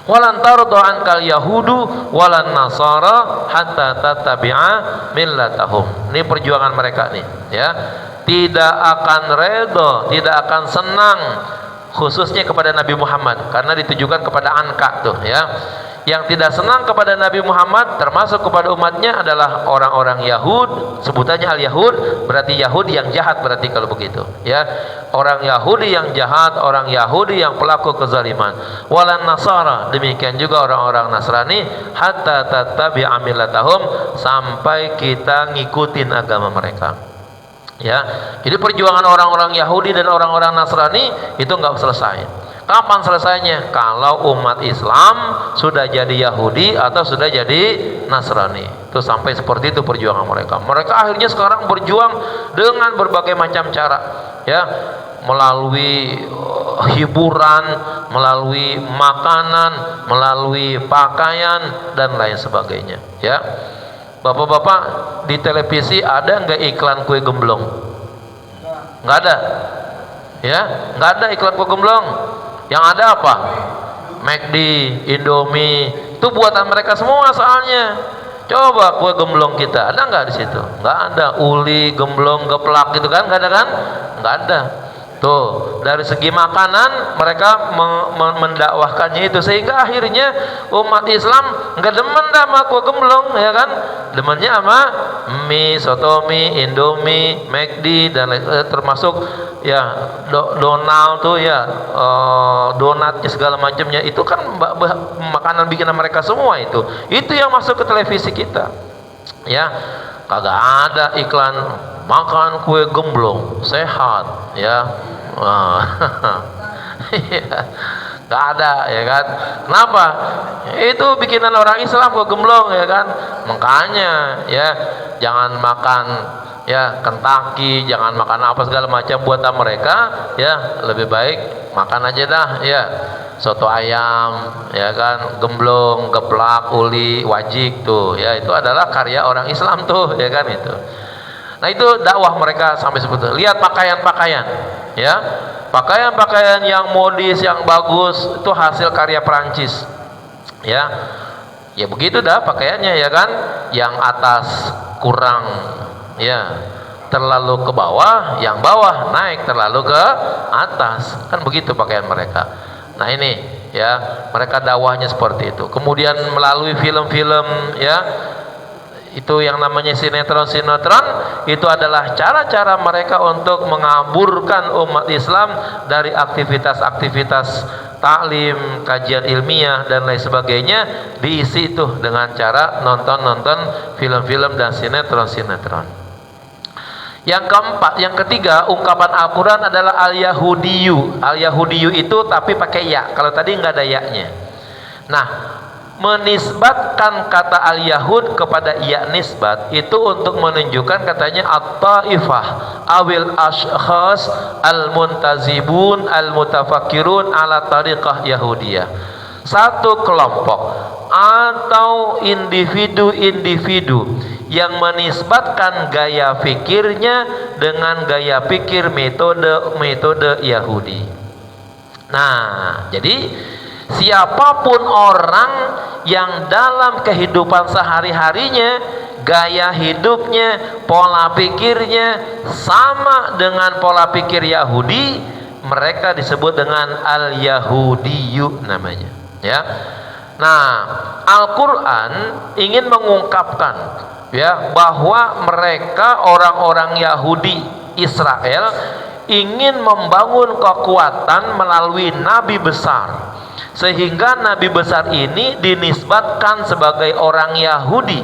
walan tardu ankal yahudu walan nasara hatta tattabi'a millatahum. Ini perjuangan mereka nih, ya. Tidak akan redha, tidak akan senang, khususnya kepada Nabi Muhammad, karena ditujukan kepada Anka tuh, ya. Yang tidak senang kepada Nabi Muhammad termasuk kepada umatnya adalah orang-orang Yahud, sebutannya al-Yahud, berarti Yahudi yang jahat, berarti kalau begitu, ya. Orang Yahudi yang jahat, orang Yahudi yang pelaku kezaliman. Walan nasara, demikian juga orang-orang Nasrani, hatta tattabi'a millatahum, sampai kita ngikutin agama mereka. Ya, jadi perjuangan orang-orang Yahudi dan orang-orang Nasrani itu nggak selesai. Kapan selesainya? Kalau umat Islam sudah jadi Yahudi atau sudah jadi Nasrani. Itu sampai seperti itu perjuangan mereka. Mereka akhirnya sekarang berjuang dengan berbagai macam cara, ya, melalui hiburan, melalui makanan, melalui pakaian dan lain sebagainya, ya. Bapak-bapak, di televisi ada nggak iklan kue gemblong? Nggak ada, ya, nggak ada iklan kue gemblong. Yang ada apa? McD, Indomie, itu buatan mereka semua soalnya. Coba kue gemblong kita, ada nggak di situ? Nggak ada. Uli, gemblong, geplak gitu kan? Nggak ada kan? Nggak ada. Tuh, dari segi makanan mereka mendakwahkannya itu, sehingga akhirnya umat Islam nggak demen sama kue gemblong, ya kan? Demennya sama mie, sotomi, Indomie, McD dan termasuk ya Donald tuh, ya, donatnya segala macamnya itu kan makanan bikinan mereka semua itu yang masuk ke televisi kita, ya. Kagak ada iklan makan kue gemblong sehat, ya. Gak ada, ya kan? Kenapa? Itu bikinan orang Islam kue gemblong, ya kan? Makanya, ya, jangan makan, ya, Kentucky, jangan makan apa segala macam buatan mereka, ya. Lebih baik makan aja dah, ya, soto ayam, ya kan, gemblong, geplak, uli, wajik tuh, ya, itu adalah karya orang Islam tuh, ya kan, itu. Nah, itu dakwah mereka sampai seperti itu. Lihat pakaian-pakaian, ya, pakaian-pakaian yang modis, yang bagus, itu hasil karya Perancis, ya. Ya begitu dah pakaiannya, ya kan, yang atas kurang, ya, terlalu ke bawah, yang bawah naik terlalu ke atas, kan begitu pakaian mereka. Nah ini, ya, mereka dakwahnya seperti itu. Kemudian melalui film-film, ya, itu yang namanya sinetron-sinetron, itu adalah cara-cara mereka untuk mengaburkan umat Islam dari aktivitas-aktivitas taklim, kajian ilmiah dan lain sebagainya, diisi itu dengan cara nonton-nonton film-film dan sinetron-sinetron. Yang keempat, yang ketiga, ungkapan Al-Quran adalah al-Yahudiyu. Al-Yahudiyu itu tapi pakai ya, kalau tadi nggak ada ya-nya. Nah, menisbatkan kata al-Yahud kepada ya nisbat itu untuk menunjukkan katanya at-taifah awil ashkhas al-muntazibun al-mutafakirun ala tariqah Yahudiyah. Satu kelompok atau individu-individu yang menisbatkan gaya fikirnya dengan gaya fikir metode Yahudi. Nah, jadi Siapapun orang yang dalam kehidupan sehari-harinya, gaya hidupnya, pola pikirnya sama dengan pola pikir Yahudi, mereka disebut dengan al-Yahudiyu namanya, ya. Nah, Al-Qur'an ingin mengungkapkan, ya, bahwa mereka orang-orang Yahudi Israel ingin membangun kekuatan melalui nabi besar, sehingga nabi besar ini dinisbatkan sebagai orang Yahudi,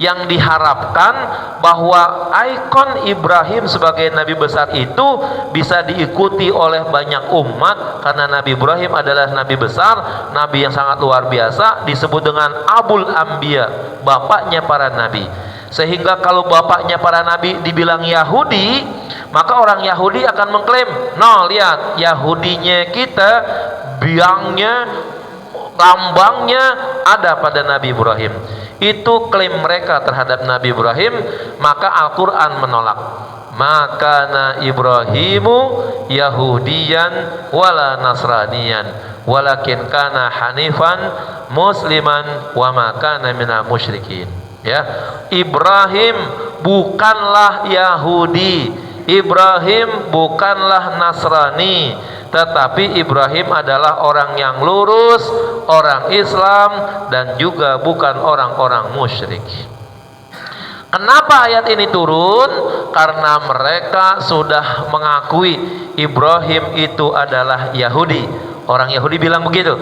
yang diharapkan bahwa ikon Ibrahim sebagai nabi besar itu bisa diikuti oleh banyak umat, karena Nabi Ibrahim adalah nabi besar, nabi yang sangat luar biasa, disebut dengan Abul Anbiya, bapaknya para nabi. Sehingga kalau bapaknya para nabi dibilang Yahudi, maka orang Yahudi akan mengklaim, no, lihat, Yahudinya kita, biangnya, lambangnya ada pada Nabi Ibrahim. Itu klaim mereka terhadap Nabi Ibrahim. Maka Al-Quran menolak. Maka Ibrahimu Yahudiyan wala Nasraniyan walakin kana hanifan musliman wa ma kana minal musyrikin. Ya, Ibrahim bukanlah Yahudi, Ibrahim bukanlah Nasrani, tetapi Ibrahim adalah orang yang lurus, orang Islam, dan juga bukan orang-orang musyrik. Kenapa ayat ini turun? Karena mereka sudah mengakui Ibrahim itu adalah Yahudi. Orang Yahudi bilang begitu.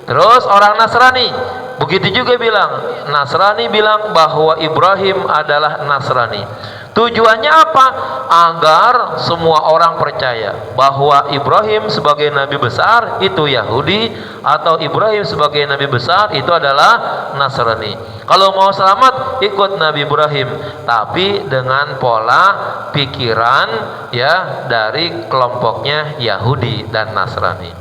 Terus orang Nasrani begitu juga bilang. Nasrani bilang bahwa Ibrahim adalah Nasrani. Tujuannya apa? Agar semua orang percaya bahwa Ibrahim sebagai nabi besar itu Yahudi, atau Ibrahim sebagai nabi besar itu adalah Nasrani. Kalau mau selamat ikut Nabi Ibrahim, tapi dengan pola pikiran, ya, dari kelompoknya Yahudi dan Nasrani.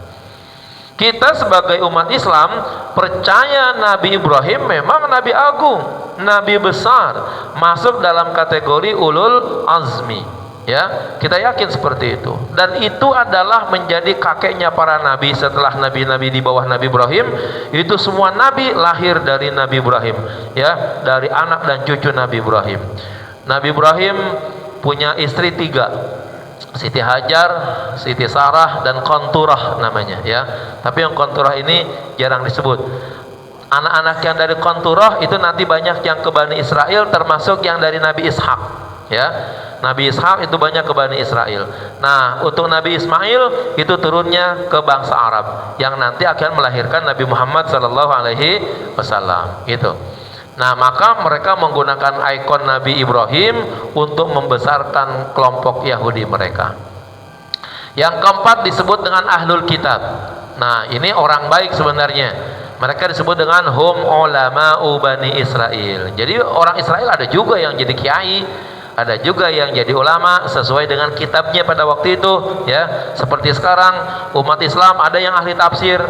Kita sebagai umat Islam percaya Nabi Ibrahim memang Nabi agung, Nabi besar, masuk dalam kategori ulul azmi, ya, kita yakin seperti itu. Dan itu adalah menjadi kakeknya para nabi. Setelah nabi-nabi di bawah Nabi Ibrahim, itu semua nabi lahir dari Nabi Ibrahim, ya, dari anak dan cucu Nabi Ibrahim. Nabi Ibrahim punya istri 3, Siti Hajar, Siti Sarah, dan Konturah namanya, ya. Tapi yang Konturah ini jarang disebut. Anak-anak yang dari Konturah itu nanti banyak yang ke Bani Israel, termasuk yang dari Nabi Ishak, ya. Nabi Ishak itu banyak ke Bani Israel. Nah, untuk Nabi Ismail itu turunnya ke bangsa Arab, yang nanti akan melahirkan Nabi Muhammad SAW. Gitu. Nah, maka mereka menggunakan ikon Nabi Ibrahim untuk membesarkan kelompok Yahudi mereka. Yang keempat disebut dengan Ahlul Kitab. Nah, ini orang baik sebenarnya. Mereka disebut dengan hum ulama'u Bani Israel. Jadi orang Israel ada juga yang jadi kiai, ada juga yang jadi ulama sesuai dengan kitabnya pada waktu itu, ya. Seperti sekarang umat Islam ada yang ahli tafsir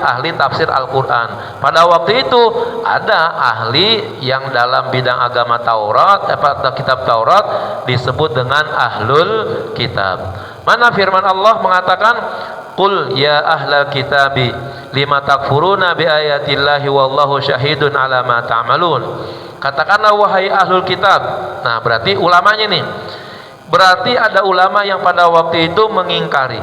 Al-Qur'an. Pada waktu itu ada ahli yang dalam bidang agama Taurat, kitab Taurat, disebut dengan ahlul kitab. Mana firman Allah mengatakan, qul ya ahlal kitabi lima takfuruna bi ayatillahi wallahu syahidun ala ma ta'malun. Katakanlah wahai ahlul kitab. Nah, berarti ulamanya nih. Berarti ada ulama yang pada waktu itu mengingkari,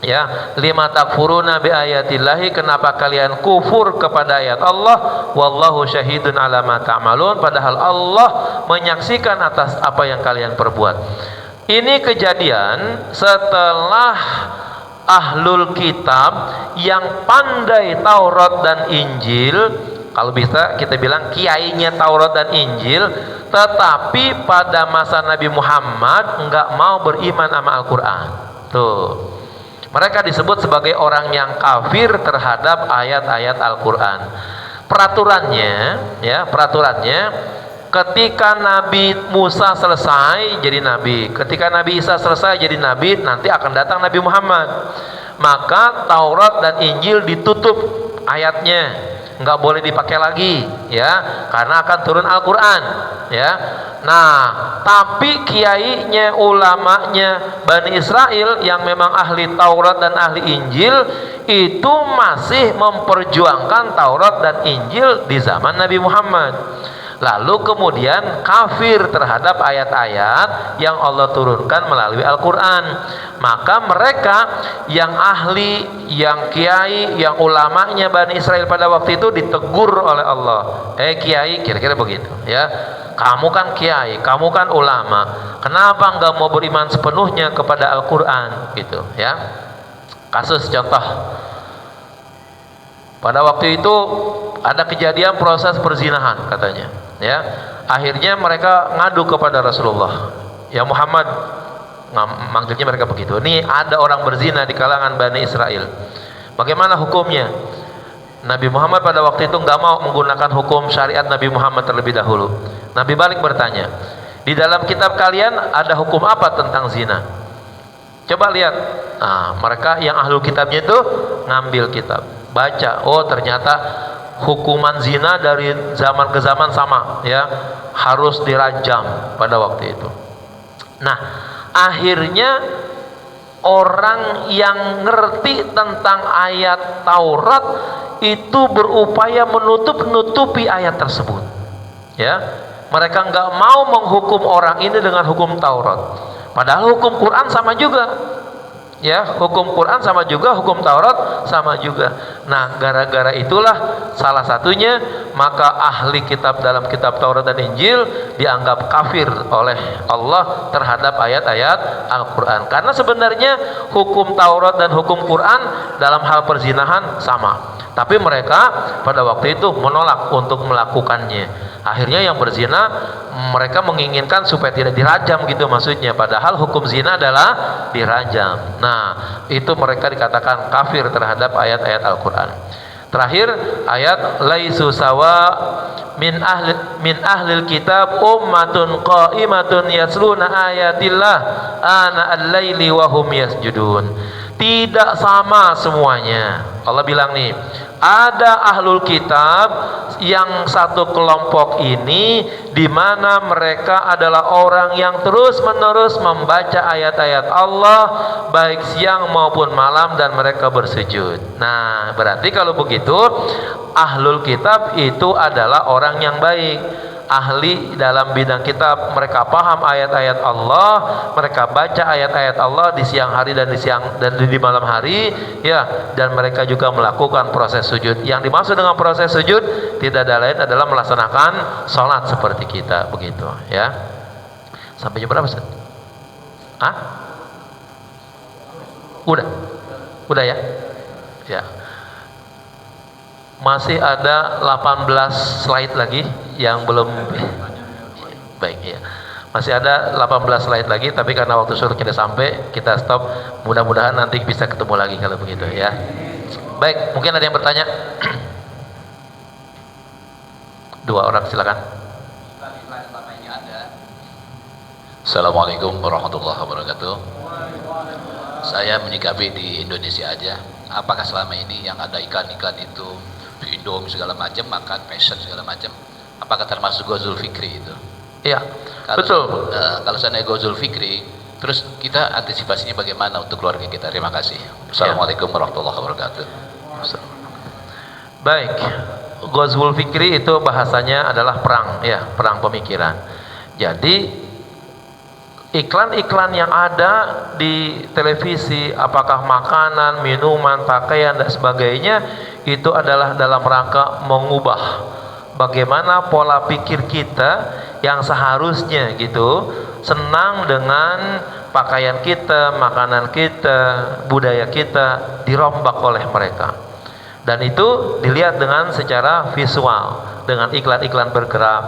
ya, lima takfuruna bi ayatillahi, kenapa kalian kufur kepada ayat Allah, wallahu syahidun ala ma ta'malun, padahal Allah menyaksikan atas apa yang kalian perbuat. Ini kejadian setelah ahlul kitab yang pandai Taurat dan Injil, kalau bisa kita bilang kiainya Taurat dan Injil, tetapi pada masa Nabi Muhammad enggak mau beriman sama Al-Quran. Tuh, mereka disebut sebagai orang yang kafir terhadap ayat-ayat Al-Quran. Peraturannya, ya, ketika Nabi Musa selesai jadi nabi, ketika Nabi Isa selesai jadi nabi, nanti akan datang Nabi Muhammad. Maka Taurat dan Injil ditutup ayatnya, nggak boleh dipakai lagi, ya, karena akan turun Al-Quran, ya. Nah, tapi kiainya, ulamanya Bani Israel yang memang ahli Taurat dan ahli Injil itu masih memperjuangkan Taurat dan Injil di zaman Nabi Muhammad. Lalu kemudian kafir terhadap ayat-ayat yang Allah turunkan melalui Al-Quran. Maka mereka yang ahli, yang kiai, yang ulamanya Bani Israel pada waktu itu ditegur oleh Allah. Kiai, kira-kira begitu ya. Kamu kan kiai, kamu kan ulama, kenapa enggak mau beriman sepenuhnya kepada Al-Quran gitu ya. Kasus contoh, pada waktu itu ada kejadian proses perzinahan katanya ya. Akhirnya mereka ngadu kepada Rasulullah, ya Muhammad, manggilnya mereka begitu, ini ada orang berzina di kalangan Bani Israel, bagaimana hukumnya? Nabi Muhammad pada waktu itu nggak mau menggunakan hukum syariat Nabi Muhammad terlebih dahulu. Nabi balik bertanya, di dalam kitab kalian ada hukum apa tentang zina? Coba lihat. Nah, mereka yang ahlul kitabnya itu ngambil kitab, baca, oh ternyata hukuman zina dari zaman ke zaman sama ya, harus dirajam pada waktu itu. Nah, akhirnya orang yang ngerti tentang ayat Taurat itu berupaya menutup-nutupi ayat tersebut ya. Mereka nggak mau menghukum orang ini dengan hukum Taurat, padahal hukum Quran sama juga ya, hukum Quran sama juga, hukum Taurat sama juga. Nah, gara-gara itulah salah satunya maka ahli kitab dalam kitab Taurat dan Injil dianggap kafir oleh Allah terhadap ayat-ayat Al-Quran, karena sebenarnya hukum Taurat dan hukum Quran dalam hal perzinahan sama, tapi mereka pada waktu itu menolak untuk melakukannya. Akhirnya yang berzina mereka menginginkan supaya tidak dirajam gitu maksudnya, padahal hukum zina adalah dirajam. Nah, itu mereka dikatakan kafir terhadap ayat-ayat Al-Quran. Terakhir ayat laisu sawa min ahlil kitab ummatun qa'imatun yasluna ayatillah ana al-laili wa hum yasjudun. Tidak sama semuanya. Allah bilang nih, ada ahlul kitab yang satu kelompok ini di mana mereka adalah orang yang terus-menerus membaca ayat-ayat Allah baik siang maupun malam dan mereka bersujud. Nah, berarti kalau begitu ahlul kitab itu adalah orang yang baik, ahli dalam bidang kitab, mereka paham ayat-ayat Allah, mereka baca ayat-ayat Allah di siang hari dan di malam hari ya, dan mereka juga melakukan proses sujud. Yang dimaksud dengan proses sujud tidak ada lain adalah melaksanakan sholat seperti kita begitu ya. Sampai jam berapa Ustaz? Udah ya? Ya. Masih ada 18 slide lagi yang belum baik ya. Masih ada 18 slide lagi, tapi karena waktu suruh kita sampai, kita stop. Mudah-mudahan nanti bisa ketemu lagi kalau begitu ya. Baik, mungkin ada yang bertanya. Dua orang silakan. Assalamualaikum warahmatullahi wabarakatuh. Saya menyikapi di Indonesia aja. Apakah selama ini yang ada iklan-iklan itu Indomie segala macam, makan passion segala macam, apakah termasuk Ghazul Fikri itu? Iya, betul. Kalau saya Ghazul Fikri, terus kita antisipasinya bagaimana untuk keluarga kita? Terima kasih. Assalamualaikum warahmatullahi wabarakatuh. Baik, Ghazul Fikri itu bahasanya adalah perang ya, perang pemikiran. Jadi iklan-iklan yang ada di televisi, apakah makanan, minuman, pakaian dan sebagainya, itu adalah dalam rangka mengubah bagaimana pola pikir kita yang seharusnya gitu senang dengan pakaian kita, makanan kita, budaya kita dirombak oleh mereka. Dan itu dilihat dengan secara visual, dengan iklan-iklan bergerak,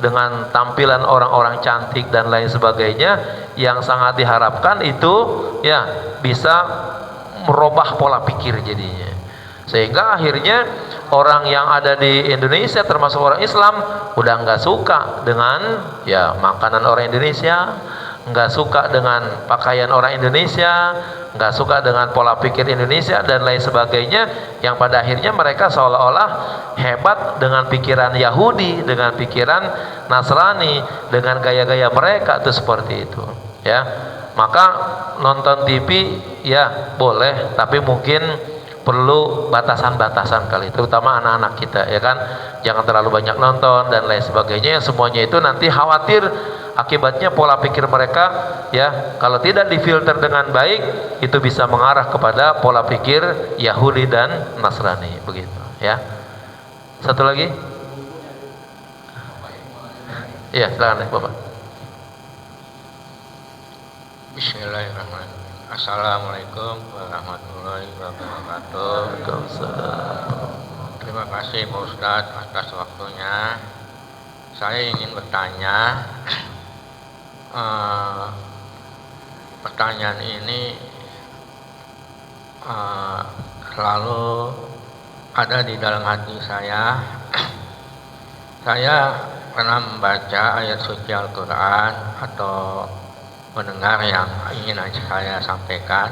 dengan tampilan orang-orang cantik dan lain sebagainya, yang sangat diharapkan itu ya bisa merubah pola pikir jadinya. Sehingga akhirnya orang yang ada di Indonesia termasuk orang Islam udah nggak suka dengan ya makanan orang Indonesia, nggak suka dengan pakaian orang Indonesia, nggak suka dengan pola pikir Indonesia dan lain sebagainya, yang pada akhirnya mereka seolah-olah hebat dengan pikiran Yahudi, dengan pikiran Nasrani, dengan gaya-gaya mereka itu seperti itu ya. Maka nonton TV ya boleh, tapi mungkin perlu batasan-batasan kali, terutama anak-anak kita ya kan, jangan terlalu banyak nonton dan lain sebagainya. Semuanya itu nanti khawatir akibatnya pola pikir mereka ya, kalau tidak difilter dengan baik itu bisa mengarah kepada pola pikir Yahudi dan Nasrani begitu ya. Satu lagi, iya silakan Bapak. Bismillahirrahmanirrahim. Assalamualaikum warahmatullahi wabarakatuh. Terima kasih Pak Ustadz atas waktunya. Saya ingin bertanya, pertanyaan ini selalu ada di dalam hati saya. Saya pernah membaca ayat suci Al-Quran atau mendengar yang ingin saya sampaikan.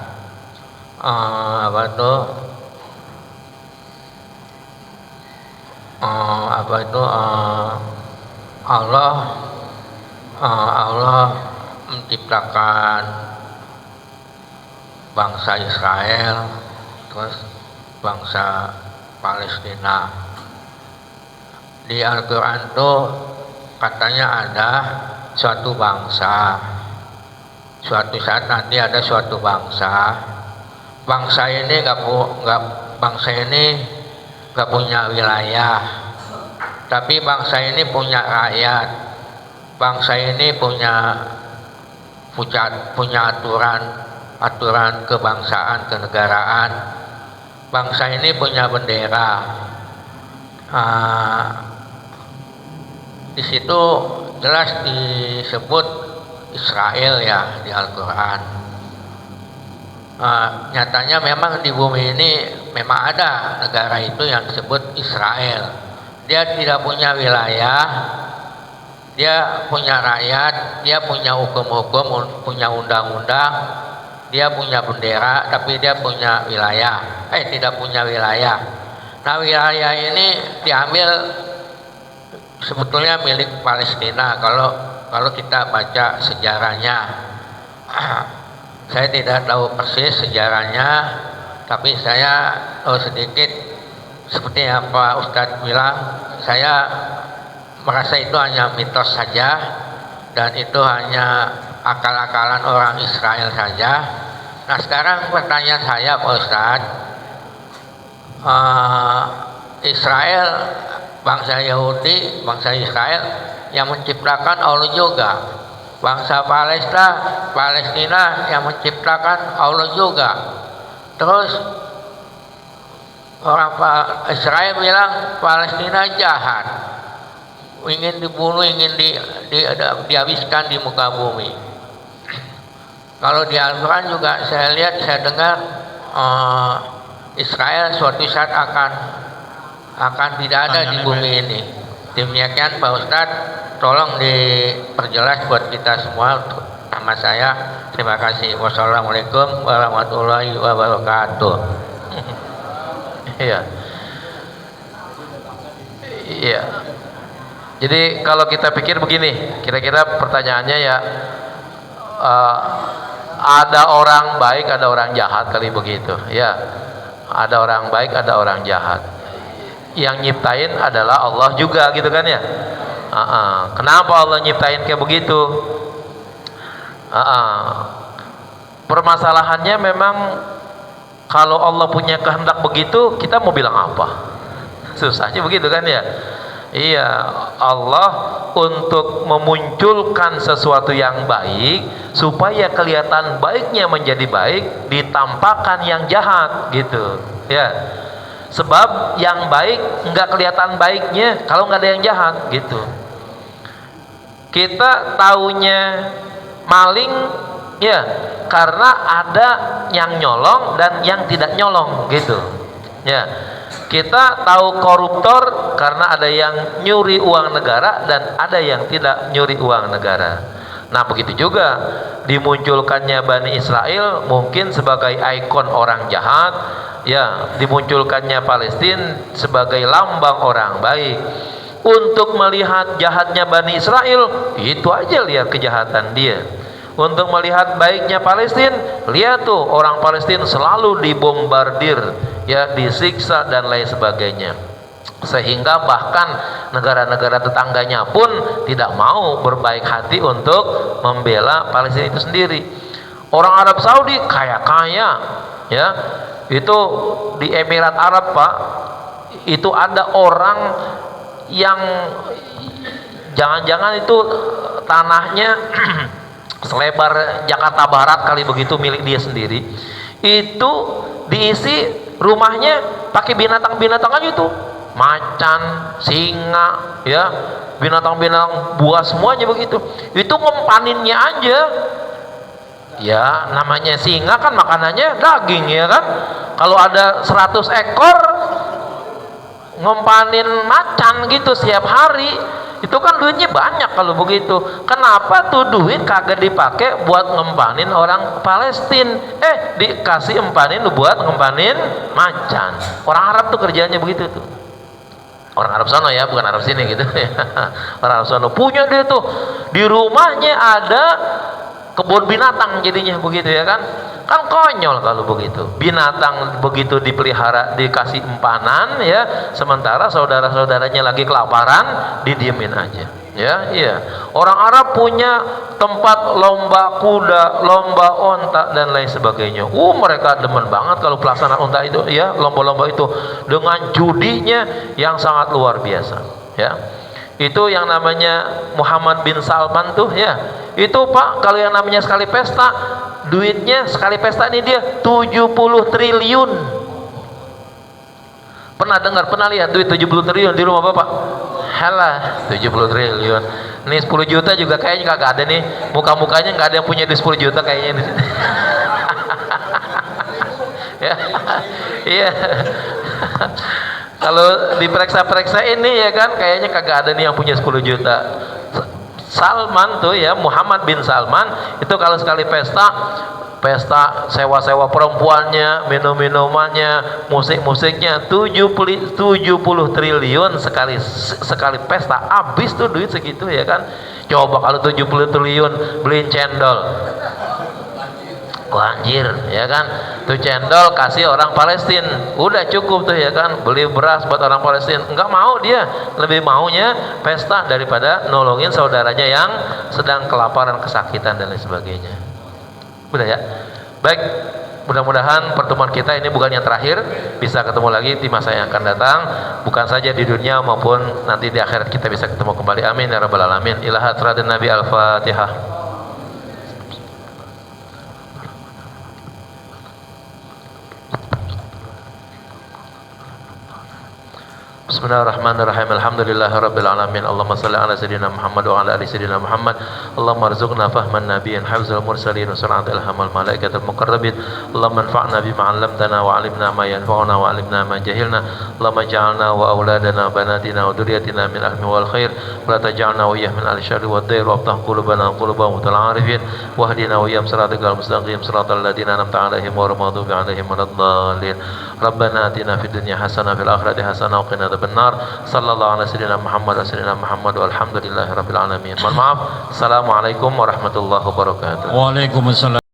Allah menciptakan bangsa Israel, terus bangsa Palestina. Di Al-Quran itu katanya ada suatu bangsa, suatu saat nanti ada suatu bangsa. Bangsa ini nggak punya wilayah, tapi bangsa ini punya rakyat. Bangsa ini punya aturan kebangsaan, kenegaraan. Bangsa ini punya bendera. Di situ jelas disebut Israel ya di Al-Quran. Nyatanya memang di bumi ini memang ada negara itu yang disebut Israel. Dia tidak punya wilayah, dia punya rakyat, dia punya hukum-hukum, punya undang-undang, dia punya bendera, tapi dia punya wilayah. Tidak punya wilayah. Nah, wilayah ini diambil sebetulnya milik Palestina kalau kita baca sejarahnya. Saya tidak tahu persis sejarahnya, tapi saya tahu sedikit. Seperti yang Pak Ustadz bilang, saya merasa itu hanya mitos saja, dan itu hanya akal-akalan orang Israel saja. Nah, sekarang pertanyaan saya Pak Ustadz, Israel, bangsa Yahudi, bangsa Israel yang menciptakan Allah juga. Bangsa Palestina yang menciptakan Allah juga. Terus orang Israel bilang Palestina jahat, ingin dibunuh, ingin dihabiskan di muka bumi. Kalau di Al-Quran juga saya lihat, saya dengar Israel suatu saat akan tidak ada di bumi ini. Demikian Pak Ustadz, tolong diperjelas buat kita semua. Nama saya, terima kasih. Wassalamualaikum warahmatullahi wabarakatuh. Iya. Iya. Jadi kalau kita pikir begini, kira-kira pertanyaannya ya, ada orang baik, ada orang jahat kali begitu. Ya, ada orang baik, ada orang jahat. Yang nyiptain adalah Allah juga gitu kan ya. Kenapa Allah nyiptain kayak begitu? Permasalahannya memang kalau Allah punya kehendak begitu, kita mau bilang apa? Susahnya begitu kan ya. Iya, Allah untuk memunculkan sesuatu yang baik supaya kelihatan baiknya menjadi baik, ditampakkan yang jahat gitu ya. Sebab yang baik nggak kelihatan baiknya kalau nggak ada yang jahat gitu. Kita taunya maling ya karena ada yang nyolong dan yang tidak nyolong gitu ya. Kita tahu koruptor karena ada yang nyuri uang negara dan ada yang tidak nyuri uang negara. Nah begitu juga dimunculkannya Bani Israel mungkin sebagai ikon orang jahat, ya dimunculkannya Palestina sebagai lambang orang baik. Untuk melihat jahatnya Bani Israel, itu aja lihat kejahatan dia. Untuk melihat baiknya Palestina, lihat tuh orang Palestina selalu dibombardir, ya disiksa dan lain sebagainya. Sehingga bahkan negara-negara tetangganya pun tidak mau berbaik hati untuk membela Palestina itu sendiri. Orang Arab Saudi kaya-kaya, ya itu di Emirat Arab Pak, itu ada orang yang jangan-jangan itu tanahnya selebar Jakarta Barat kali begitu, milik dia sendiri. Itu diisi rumahnya pakai binatang-binatang aja itu, macan, singa, ya binatang-binatang buas semuanya begitu. Itu ngempaninnya aja, ya namanya singa kan makanannya daging, ya kan. Kalau ada 100 ekor ngempanin macan gitu setiap hari, itu kan duitnya banyak kalau begitu. Kenapa tuh duit kagak dipakai buat ngempanin orang Palestina, dikasih empanin buat ngempanin macan? Orang Arab tuh kerjanya begitu tuh. Orang Arab sana ya, bukan Arab sini gitu ya. Orang Arab sana punya dia tuh, di rumahnya ada kebun binatang jadinya begitu, ya kan. Kan konyol kalau begitu, binatang begitu dipelihara dikasih empanan, ya sementara saudara-saudaranya lagi kelaparan didiemin aja, ya. Iya, orang Arab punya tempat lomba kuda, lomba onta dan lain sebagainya. Mereka demen banget kalau pelaksanaan onta itu, ya lomba-lomba itu dengan judinya yang sangat luar biasa, ya. Itu yang namanya Muhammad bin Salman tuh, ya itu Pak, kalau yang namanya sekali pesta, duitnya sekali pesta ini dia 70 triliun. Pernah dengar, pernah lihat duit 70 triliun di rumah Bapak? Halah, 70 triliun. Nih 10 juta juga kayaknya kagak ada nih, muka-mukanya nggak ada yang punya di 10 juta kayaknya. Ya, iya. Kalau diperiksa-periksa ini, ya kan kayaknya kagak ada nih yang punya 10 juta. Salman tuh, ya Muhammad bin Salman itu kalau sekali pesta sewa-sewa perempuannya, minum-minumannya, musik-musiknya 70 triliun sekali pesta, habis tuh duit segitu, ya kan. Coba kalau 70 triliun beliin cendol, anjir, ya kan. Tuh cendol kasih orang Palestina, udah cukup tuh, ya kan. Beli beras buat orang Palestina, enggak mau dia, lebih maunya pesta daripada nolongin saudaranya yang sedang kelaparan, kesakitan dan lain sebagainya. Udah ya, baik, mudah-mudahan pertemuan kita ini bukan yang terakhir, bisa ketemu lagi di masa yang akan datang, bukan saja di dunia maupun nanti di akhirat kita bisa ketemu kembali. Amin ya rabbal alamin. Ila hadratin Nabi, al-Fatihah. Bismillahirrahmanirrahim. Alhamdulillahirabbil alamin. Allahumma shalli ala sayyidina Muhammad wa ala ali sayyidina Muhammad. Allahumma arzuqna fahman nabiyyin hafzal mursalin wa sur'at ilhamal malaikatil muqarrabin. Allahumma anfa'na bima 'allamtana wa 'allimna ma yanfa'una wa 'allimna ma jahilna. Allahumma ij'alna wa auladana banatina wa dhurriyyatina min ahmi wal khair wa la taj'alna wa iyyahum min al-syarri wad dair wa aftah qulubana qulubahum mutal 'arifin wahdina wa iyyahum siratal mustaqim siratal ladzina an'amta 'alaihim ghairil maghdubi 'alaihim waladdallin. Rabbana atina fid dunya hasanah fil akhirati hasanah wa qina adzabannar. Sallallahu alaihi wasallam Muhammad wa sallam Muhammad walhamdulillahi rabbil alamin. Mohon maaf. Assalamualaikum warahmatullahi wabarakatuh. Waalaikumsalam.